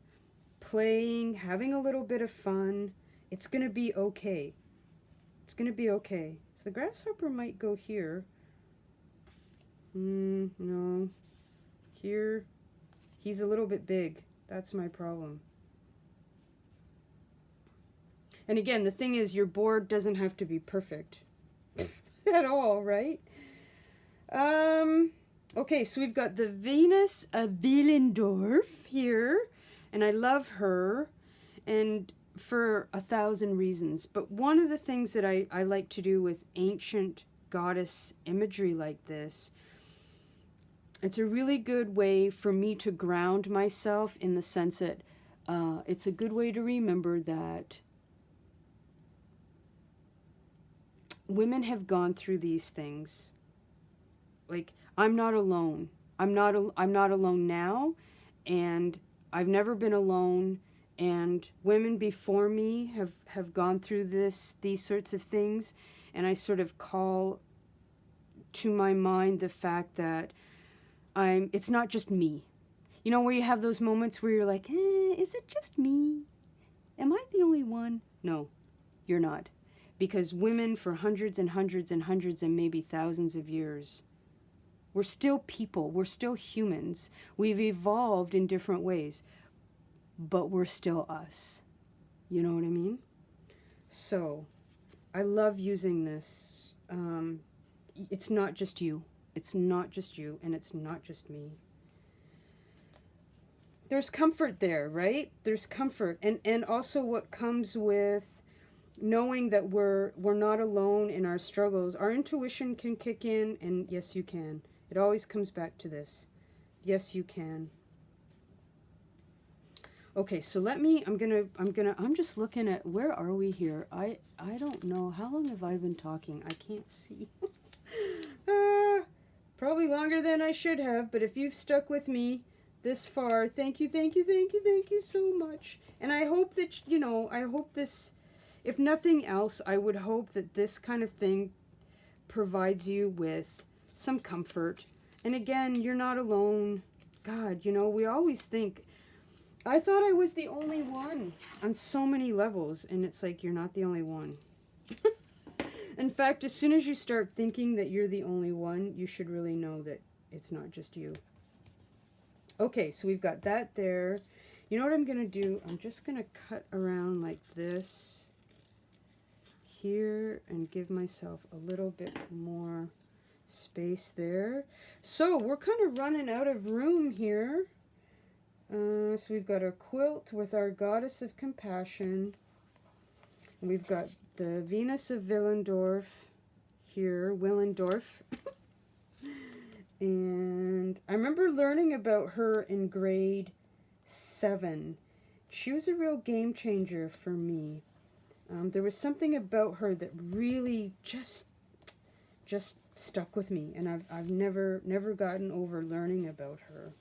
Speaker 1: playing, having a little bit of fun. It's going to be okay. It's going to be okay. So the grasshopper might go here. No. Here. He's a little bit big. That's my problem. And again, the thing is, your board doesn't have to be perfect at all, right? Okay, so we've got the Venus of Willendorf here, and I love her, and for 1,000 reasons. But one of the things that I like to do with ancient goddess imagery like this, it's a really good way for me to ground myself in the sense that it's a good way to remember that women have gone through these things. Like, I'm not alone. I'm not alone now, and I've never been alone, and women before me have gone through these sorts of things, and I sort of call to my mind the fact that it's not just me. You know, where you have those moments where you're like, is it just me? Am I the only one? No, you're not. Because women for hundreds and hundreds and hundreds and maybe thousands of years, we're still people. We're still humans. We've evolved in different ways, but we're still us. You know what I mean? So, I love using this. It's not just you. It's not just you, and it's not just me. There's comfort there, right? There's comfort. And also what comes with knowing that we're not alone in our struggles. Our intuition can kick in, and yes, you can. It always comes back to this. Yes, you can. Okay, so I'm just looking at, where are we here? I don't know. How long have I been talking? I can't see. Probably longer than I should have, but if you've stuck with me this far, thank you so much. And I hope that, you know, I hope this, if nothing else, I would hope that this kind of thing provides you with some comfort. And again, you're not alone. God, you know, we always think, I thought I was the only one on so many levels, and it's like, you're not the only one. In fact, as soon as you start thinking that you're the only one, you should really know that it's not just you. Okay, so we've got that there. You know what I'm going to do? I'm just going to cut around like this here and give myself a little bit more space there. So we're kind of running out of room here. So we've got our quilt with our goddess of compassion. We've got the Venus of Willendorf here, Willendorf. And I remember learning about her in grade 7. She was a real game changer for me. There was something about her that really just stuck with me, and I've never gotten over learning about her.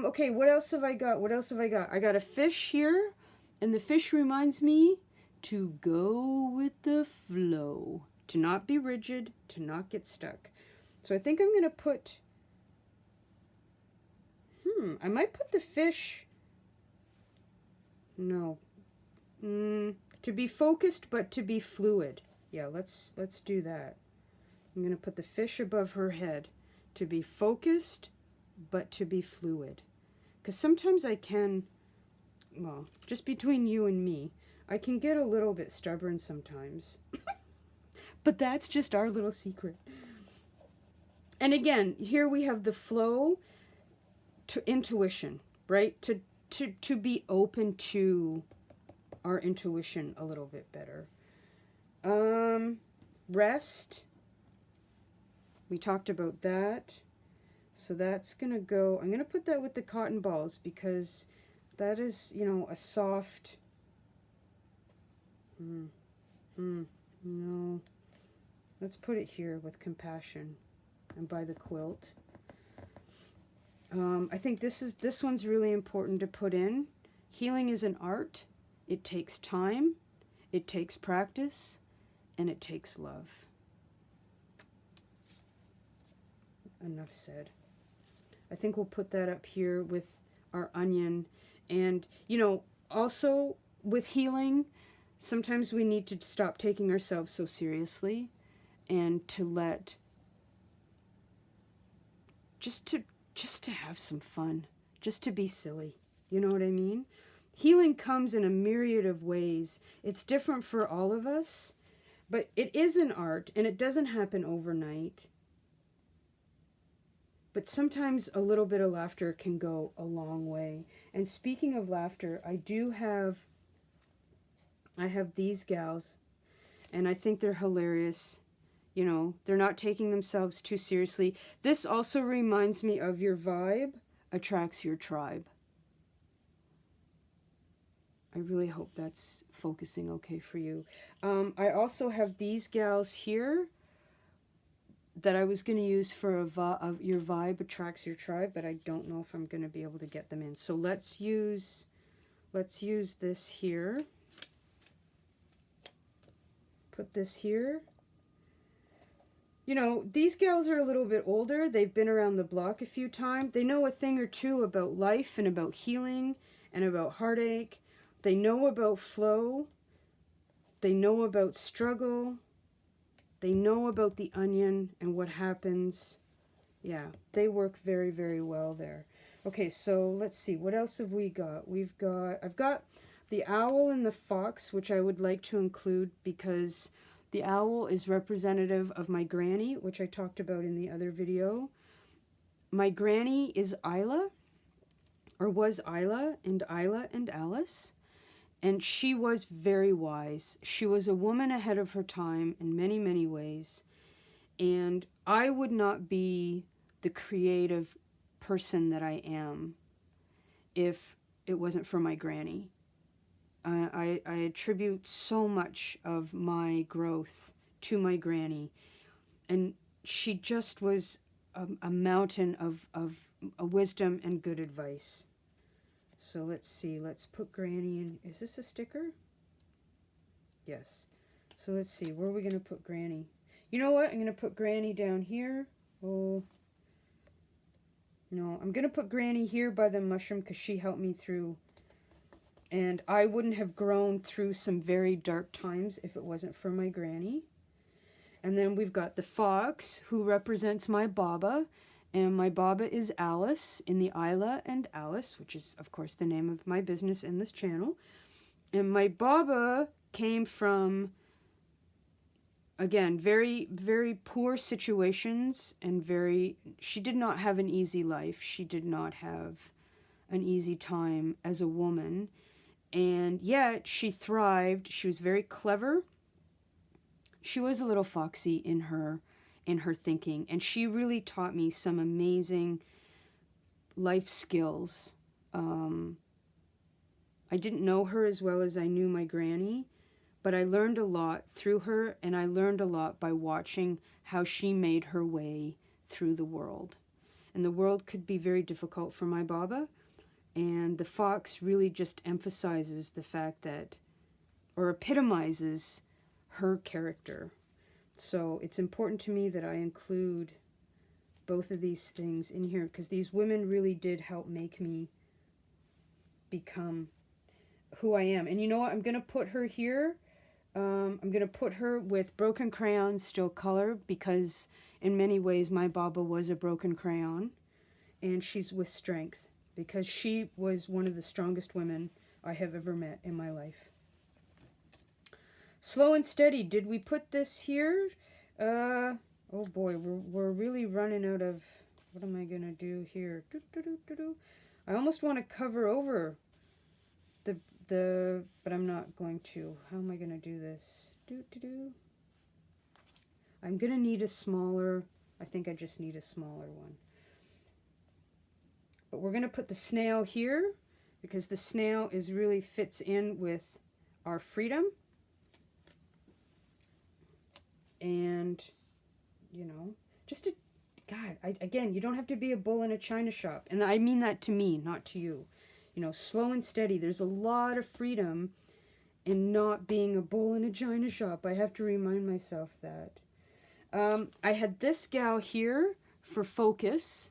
Speaker 1: Okay, what else have I got? What else have I got? I got a fish here, and the fish reminds me to go with the flow, to not be rigid, to not get stuck. So I think I'm going to put, I might put the fish, no, to be focused, but to be fluid. Yeah, let's do that. I'm going to put the fish above her head, to be focused, but to be fluid. Because sometimes I can, well, just between you and me, I can get a little bit stubborn sometimes. But that's just our little secret. And again, here we have the flow to intuition, right? To be open to our intuition a little bit better. Rest. We talked about that. So that's going to go, I'm going to put that with the cotton balls because that is, you know, a soft, no. Let's put it here with compassion and by the quilt. I think this one's really important to put in. Healing is an art. It takes time, it takes practice, and it takes love. Enough said. I think we'll put that up here with our onion. And, you know, also with healing, sometimes we need to stop taking ourselves so seriously and to let, just to have some fun, just to be silly. You know what I mean? Healing comes in a myriad of ways. It's different for all of us, but it is an art and it doesn't happen overnight. But sometimes a little bit of laughter can go a long way. And speaking of laughter, I have these gals, and I think they're hilarious. You know, they're not taking themselves too seriously. This also reminds me of your vibe attracts your tribe. I really hope that's focusing okay for you. I also have these gals here that I was going to use for your vibe attracts your tribe, but I don't know if I'm going to be able to get them in. So let's use this here. Put this here. You know, these gals are a little bit older. They've been around the block a few times. They know a thing or two about life and about healing and about heartache. They know about flow. They know about struggle. They know about the onion and what happens. Yeah, they work very, very well there. Okay, so let's see. What else have we got? I've got the owl and the fox, which I would like to include because the owl is representative of my granny, which I talked about in the other video. My granny is Isla, or was Isla and Alice. And she was very wise. She was a woman ahead of her time in many, many ways. And I would not be the creative person that I am if it wasn't for my granny. I attribute so much of my growth to my granny. And she just was a mountain of wisdom and good advice. So let's see, let's put Granny in. Is this a sticker? Yes. So let's see, where are we going to put Granny? You know what? I'm going to put Granny down here. Oh. No, I'm going to put Granny here by the mushroom because she helped me through. And I wouldn't have grown through some very dark times if it wasn't for my granny. And then we've got the fox, who represents my Baba. And my Baba is Alice in the Isla and Alice, which is, of course, the name of my business in this channel. And my Baba came from, again, very, very poor situations, and she did not have an easy life. She did not have an easy time as a woman. And yet she thrived. She was very clever. She was a little foxy in her thinking, and she really taught me some amazing life skills. I didn't know her as well as I knew my granny, but I learned a lot through her, and I learned a lot by watching how she made her way through the world. And the world could be very difficult for my Baba, and the fox really just emphasizes the fact that, or epitomizes her character. So it's important to me that I include both of these things in here, because these women really did help make me become who I am. And you know what? I'm going to put her here. I'm going to put her with broken crayons, still color, because in many ways my Baba was a broken crayon. And she's with strength, because she was one of the strongest women I have ever met in my life. Slow and steady. Did we put this here? Oh boy, we're really running out of... What am I going to do here? I almost want to cover over but I'm not going to. How am I going to do this? I'm going to need a smaller... I think I just need a smaller one. But we're going to put the snail here, because the snail really fits in with our freedom. And, you know, just God, again, you don't have to be a bull in a china shop. And I mean that to me, not to you. You know, slow and steady. There's a lot of freedom in not being a bull in a china shop. I have to remind myself that. I had this gal here for focus,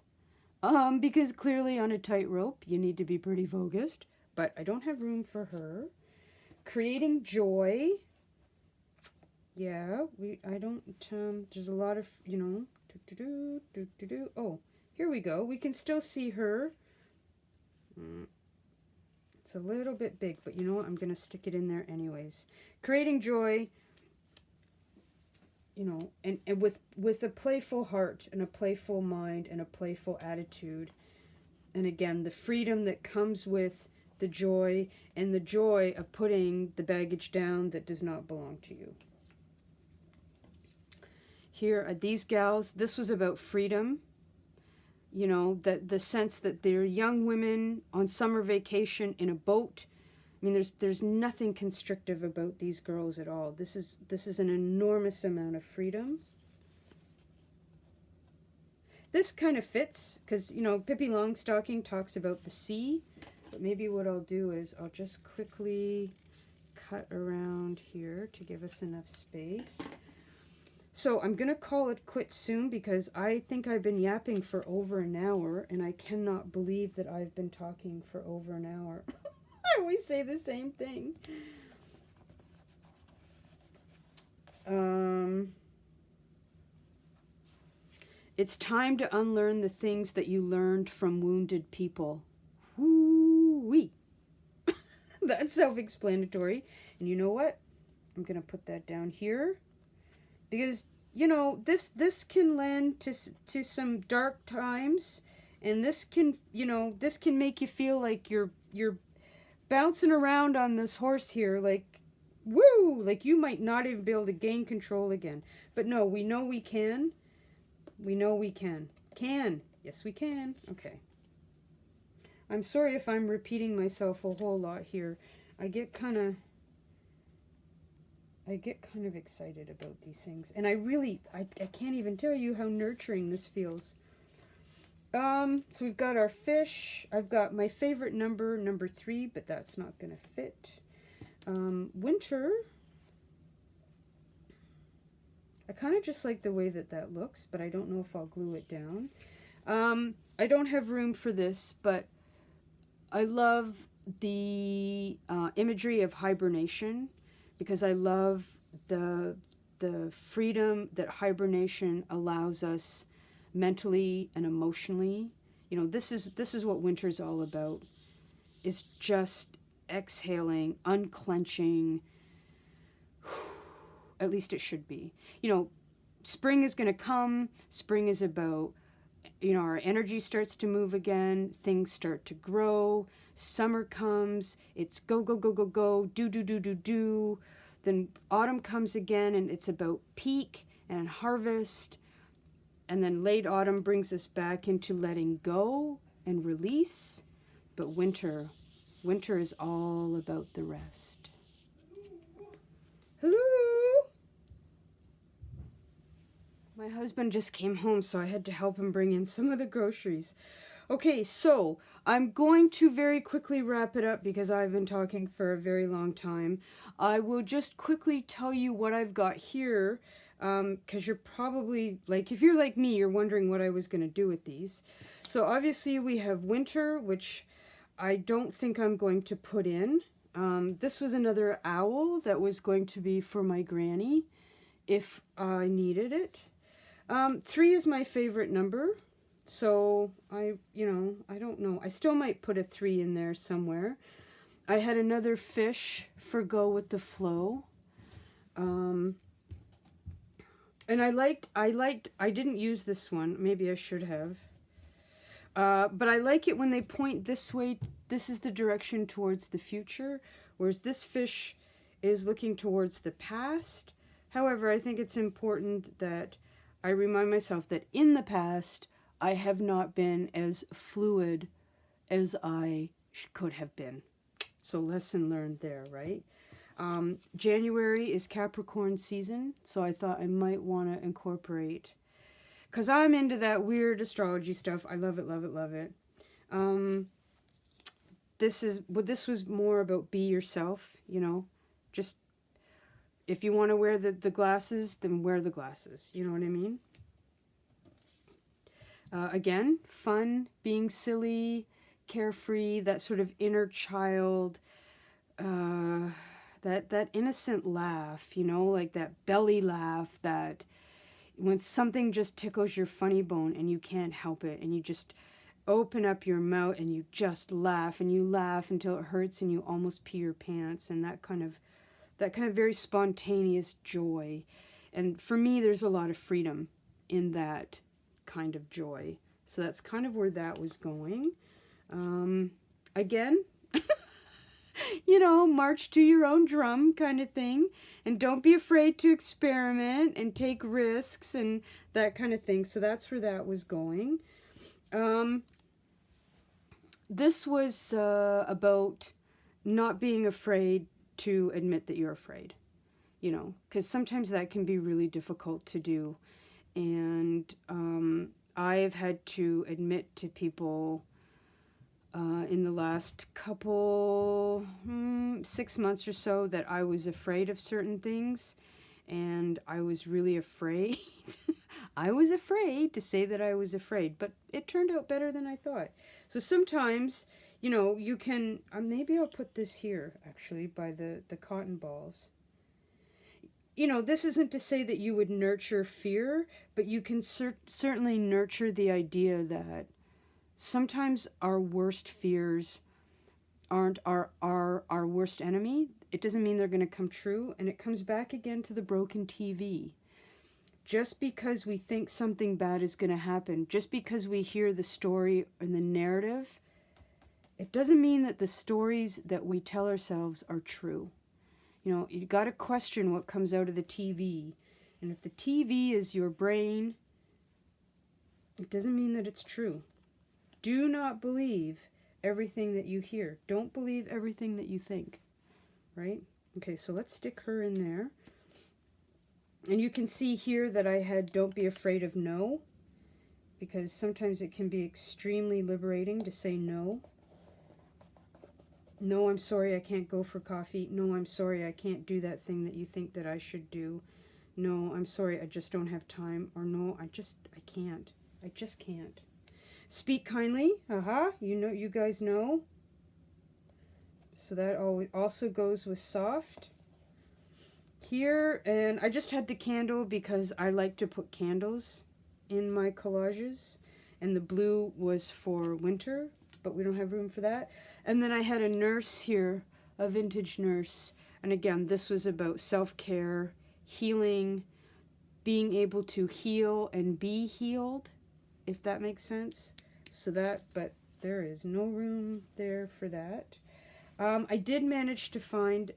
Speaker 1: because clearly on a tightrope, you need to be pretty focused. But I don't have room for her. Creating joy. Yeah, I don't, there's a lot of, you know, Oh, here we go. We can still see her. It's a little bit big, but you know what? I'm going to stick it in there anyways. Creating joy, you know, and with a playful heart and a playful mind and a playful attitude. And again, the freedom that comes with the joy, and the joy of putting the baggage down that does not belong to you. Here are these gals. This was about freedom. You know, that the sense that they're young women on summer vacation in a boat. I mean, there's nothing constrictive about these girls at all. This is an enormous amount of freedom. This kind of fits, because, you know, Pippi Longstocking talks about the sea. But maybe what I'll do is I'll just quickly cut around here to give us enough space. So I'm going to call it quits soon, because I think I've been yapping for over an hour, and I cannot believe that I've been talking for over an hour. I always say the same thing. It's time to unlearn the things that you learned from wounded people. Woo-wee. That's self-explanatory. And you know what? I'm going to put that down here. Because, you know, this can lend to some dark times, and this can, you know, this can make you feel like you're bouncing around on this horse here, like, woo, like you might not even be able to gain control again. But no, we know we can. We know we can. Yes, we can. Okay. I'm sorry if I'm repeating myself a whole lot here. I get kind of excited about these things. And I can't even tell you how nurturing this feels. So we've got our fish. I've got my favorite number 3, but that's not going to fit. Winter. I kind of just like the way that looks, but I don't know if I'll glue it down. I don't have room for this, but I love the imagery of hibernation, because I love the freedom that hibernation allows us mentally and emotionally. You know, this is what winter's all about. Is just exhaling, unclenching. At least it should be. You know, spring is going to come. Spring is about, you know, our energy starts to move again. Things start to grow. Summer comes. It's go, go, go, go, go. Do, do, do, do, do. Then autumn comes again, and it's about peak and harvest. And then late autumn brings us back into letting go and release. But winter is all about the rest. Hello? My husband just came home, so I had to help him bring in some of the groceries. Okay, so I'm going to very quickly wrap it up because I've been talking for a very long time. I will just quickly tell you what I've got here, because you're probably, like, if you're like me, you're wondering what I was going to do with these. So obviously we have winter, which I don't think I'm going to put in. This was another owl that was going to be for my granny if I needed it. 3 is my favorite number. So I don't know. I still might put a 3 in there somewhere. I had another fish for go with the flow. And I didn't use this one. Maybe I should have. But I like it when they point this way. This is the direction towards the future, whereas this fish is looking towards the past. However, I think it's important that I remind myself that in the past, I have not been as fluid as I could have been. So lesson learned there, right? January is Capricorn season, so I thought I might want to incorporate, because I'm into that weird astrology stuff. I love it, love it, love it. This was more about be yourself, you know, just if you want to wear the glasses, then wear the glasses. You know what I mean? Again, fun, being silly, carefree, that sort of inner child, that innocent laugh, you know, like that belly laugh, that when something just tickles your funny bone and you can't help it, and you just open up your mouth and you just laugh, and you laugh until it hurts and you almost pee your pants, and that kind of very spontaneous joy. And for me, there's a lot of freedom in that kind of joy. So that's kind of where that was going. Again, you know, march to your own drum kind of thing. And don't be afraid to experiment and take risks and that kind of thing. So that's where that was going. This was about not being afraid to admit that you're afraid, you know, because sometimes that can be really difficult to do. And I've had to admit to people in the last couple 6 months or so that I was afraid of certain things, and I was really afraid. I was afraid to say that I was afraid, but it turned out better than I thought. So sometimes, you know, you can, maybe I'll put this here, actually, by the cotton balls. You know, this isn't to say that you would nurture fear, but you can certainly nurture the idea that sometimes our worst fears aren't our worst enemy. It doesn't mean they're going to come true, and it comes back again to the broken TV. Just because we think something bad is going to happen, just because we hear the story and the narrative, it doesn't mean that the stories that we tell ourselves are true. You know, you got to question what comes out of the TV. And if the TV is your brain, it doesn't mean that it's true. Do not believe everything that you hear. Don't believe everything that you think. Right? Okay, so let's stick her in there. And you can see here that I had don't be afraid of no, because sometimes it can be extremely liberating to say no. No, I'm sorry, I can't go for coffee. No, I'm sorry, I can't do that thing that you think that I should do. No, I'm sorry, I just don't have time. Or no, I can't. I just can't. Speak kindly. You know, you guys know. So that also goes with soft. Here, and I just had the candle because I like to put candles in my collages, and the blue was for winter, but we don't have room for that. And then I had a nurse here, a vintage nurse, and again, this was about self-care, healing, being able to heal and be healed, if that makes sense. So that, but there is no room there for that. I did manage to find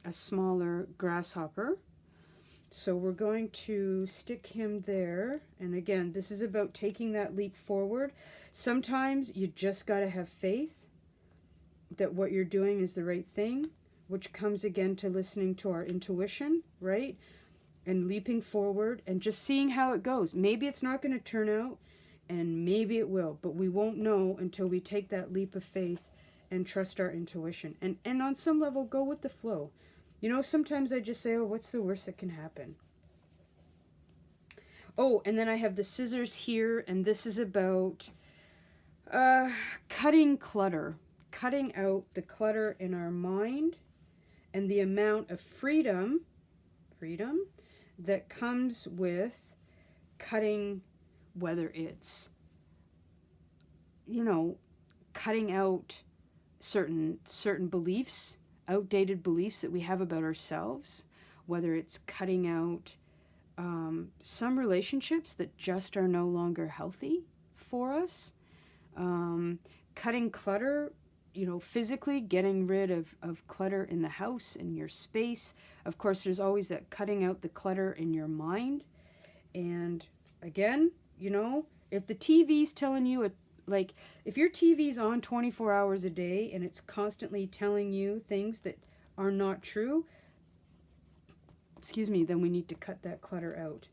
Speaker 1: a smaller grasshopper. So we're going to stick him there. And again, this is about taking that leap forward. Sometimes you just got to have faith that what you're doing is the right thing, which comes again to listening to our intuition, right? And leaping forward and just seeing how it goes. Maybe it's not going to turn out, and maybe it will, but we won't know until we take that leap of faith and trust our intuition. And on some level, go with the flow. You know, sometimes I just say, oh, what's the worst that can happen? Oh, and then I have the scissors here, and this is about cutting clutter. Cutting out the clutter in our mind and the amount of freedom that comes with cutting, whether it's, you know, cutting out certain beliefs, outdated beliefs that we have about ourselves, whether it's cutting out some relationships that just are no longer healthy for us, cutting clutter, you know, physically getting rid of clutter in the house, in your space. Of course, there's always that cutting out the clutter in your mind. And again, you know, if the TV's telling you, like, if your TV's on 24 hours a day and it's constantly telling you things that are not true, excuse me, then we need to cut that clutter out.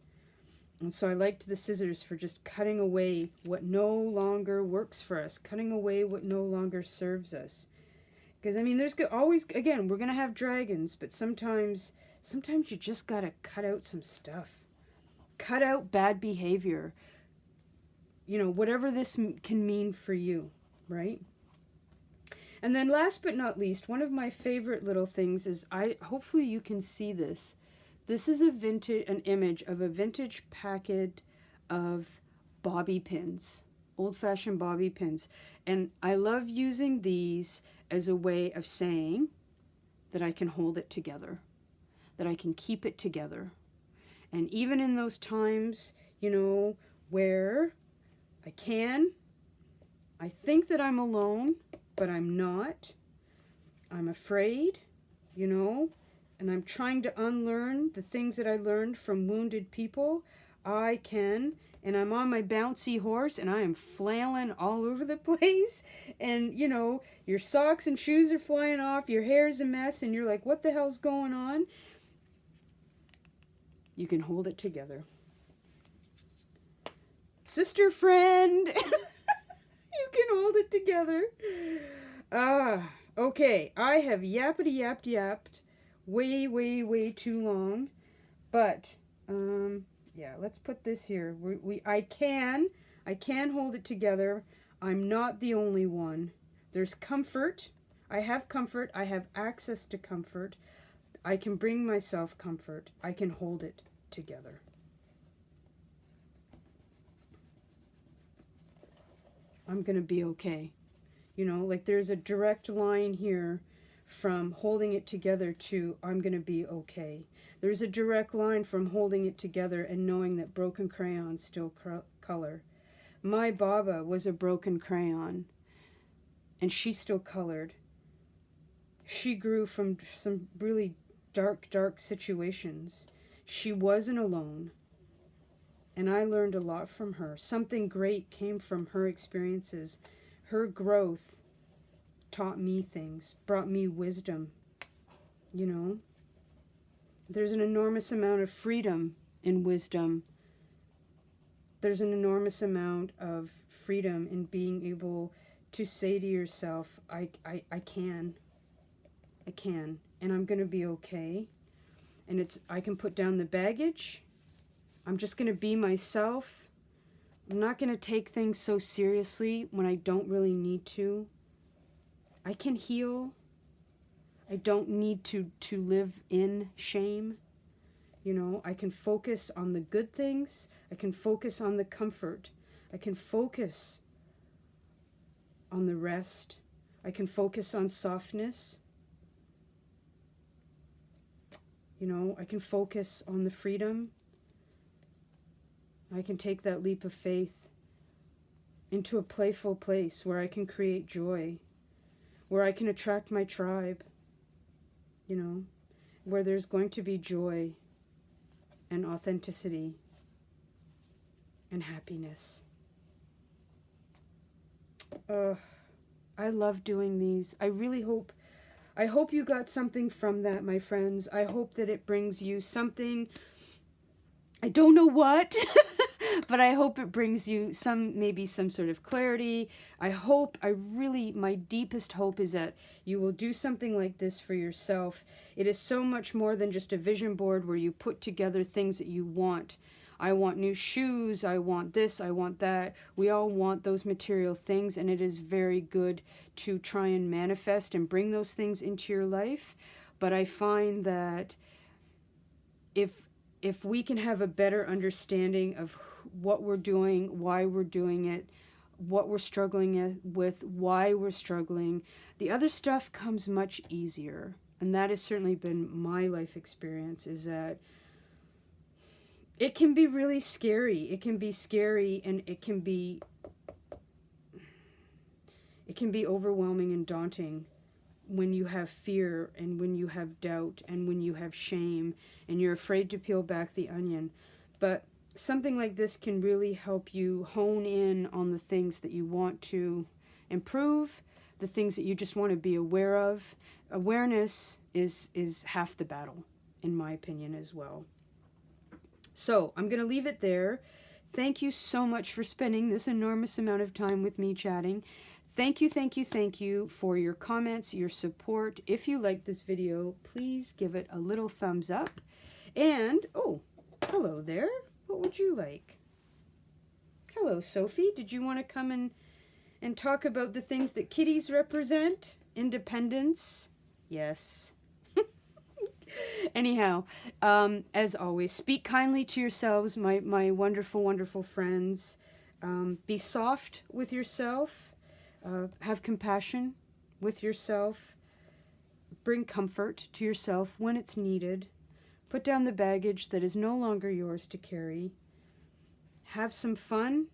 Speaker 1: And so I liked the scissors for just cutting away what no longer works for us, cutting away what no longer serves us. Because, I mean, there's always, again, we're going to have dragons, but sometimes you just got to cut out some stuff. Cut out bad behavior. You know, whatever this can mean for you, right? And then last but not least, one of my favorite little things is, hopefully you can see this. This is an image of a vintage packet of bobby pins, old-fashioned bobby pins. And I love using these as a way of saying that I can hold it together, that I can keep it together. And even in those times, you know, where I think that I'm alone, but I'm not. I'm afraid, you know, and I'm trying to unlearn the things that I learned from wounded people. I can, and I'm on my bouncy horse, and I am flailing all over the place, and, you know, your socks and shoes are flying off, your hair's a mess, and you're like, what the hell's going on? You can hold it together. Sister friend, you can hold it together. Okay, I have yapped way too long, but yeah, let's put this here. I can hold it together. I'm not the only one. There's comfort. I have comfort. I have access to comfort. I can bring myself comfort. I can hold it together. I'm gonna be okay. You know, like there's a direct line here from holding it together to I'm going to be okay. There's a direct line from holding it together and knowing that broken crayons still color. My Baba was a broken crayon, and she still colored. She grew from some really dark situations. She wasn't alone, and I learned a lot from her. Something great came from her experiences. Her growth taught me things, brought me wisdom, you know. There's an enormous amount of freedom in wisdom. There's an enormous amount of freedom in being able to say to yourself, I can, and I'm going to be okay. And I can put down the baggage. I'm just going to be myself. I'm not going to take things so seriously when I don't really need to. I can heal. I don't need to live in shame. You know, I can focus on the good things. I can focus on the comfort. I can focus on the rest. I can focus on softness. You know, I can focus on the freedom. I can take that leap of faith into a playful place where I can create joy, where I can attract my tribe, you know, where there's going to be joy and authenticity and happiness. I love doing these. I hope you got something from that, my friends. I hope that it brings you something. I don't know what, but I hope it brings you maybe some sort of clarity. My deepest hope is that you will do something like this for yourself. It is so much more than just a vision board where you put together things that you want. I want new shoes, I want this, I want that. We all want those material things, and it is very good to try and manifest and bring those things into your life. But I find that if we can have a better understanding of what we're doing, why we're doing it, what we're struggling with, why we're struggling, the other stuff comes much easier. And that has certainly been my life experience, is that it can be really scary. It can be scary, and it can be overwhelming and daunting when you have fear and when you have doubt and when you have shame and you're afraid to peel back the onion. But something like this can really help you hone in on the things that you want to improve, the things that you just want to be aware of. Awareness is half the battle, in my opinion, as well. So I'm going to leave it there. Thank you so much for spending this enormous amount of time with me chatting. Thank you for your comments, your support. If you like this video, please give it a little thumbs up. And, oh, hello there. What would you like? Hello, Sophie. Did you want to come and talk about the things that kitties represent? Independence? Yes. Anyhow, as always, speak kindly to yourselves, my wonderful, wonderful friends. Be soft with yourself. Have compassion with yourself. Bring comfort to yourself when it's needed. Put down the baggage that is no longer yours to carry. Have some fun.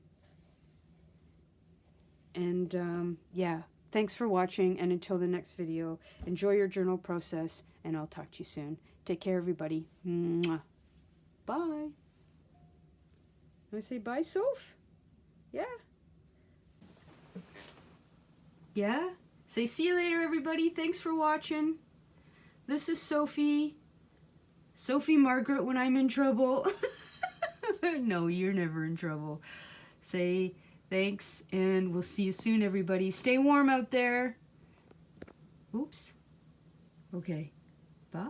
Speaker 1: And yeah, thanks for watching. And until the next video, enjoy your journal process. And I'll talk to you soon. Take care, everybody. Mwah. Bye. I say bye, Soph? Yeah? Yeah? Say see you later, everybody. Thanks for watching. This is Sophie. Sophie Margaret when I'm in trouble. No, you're never in trouble. Say thanks, and we'll see you soon, everybody. Stay warm out there. Oops. Okay. Bye.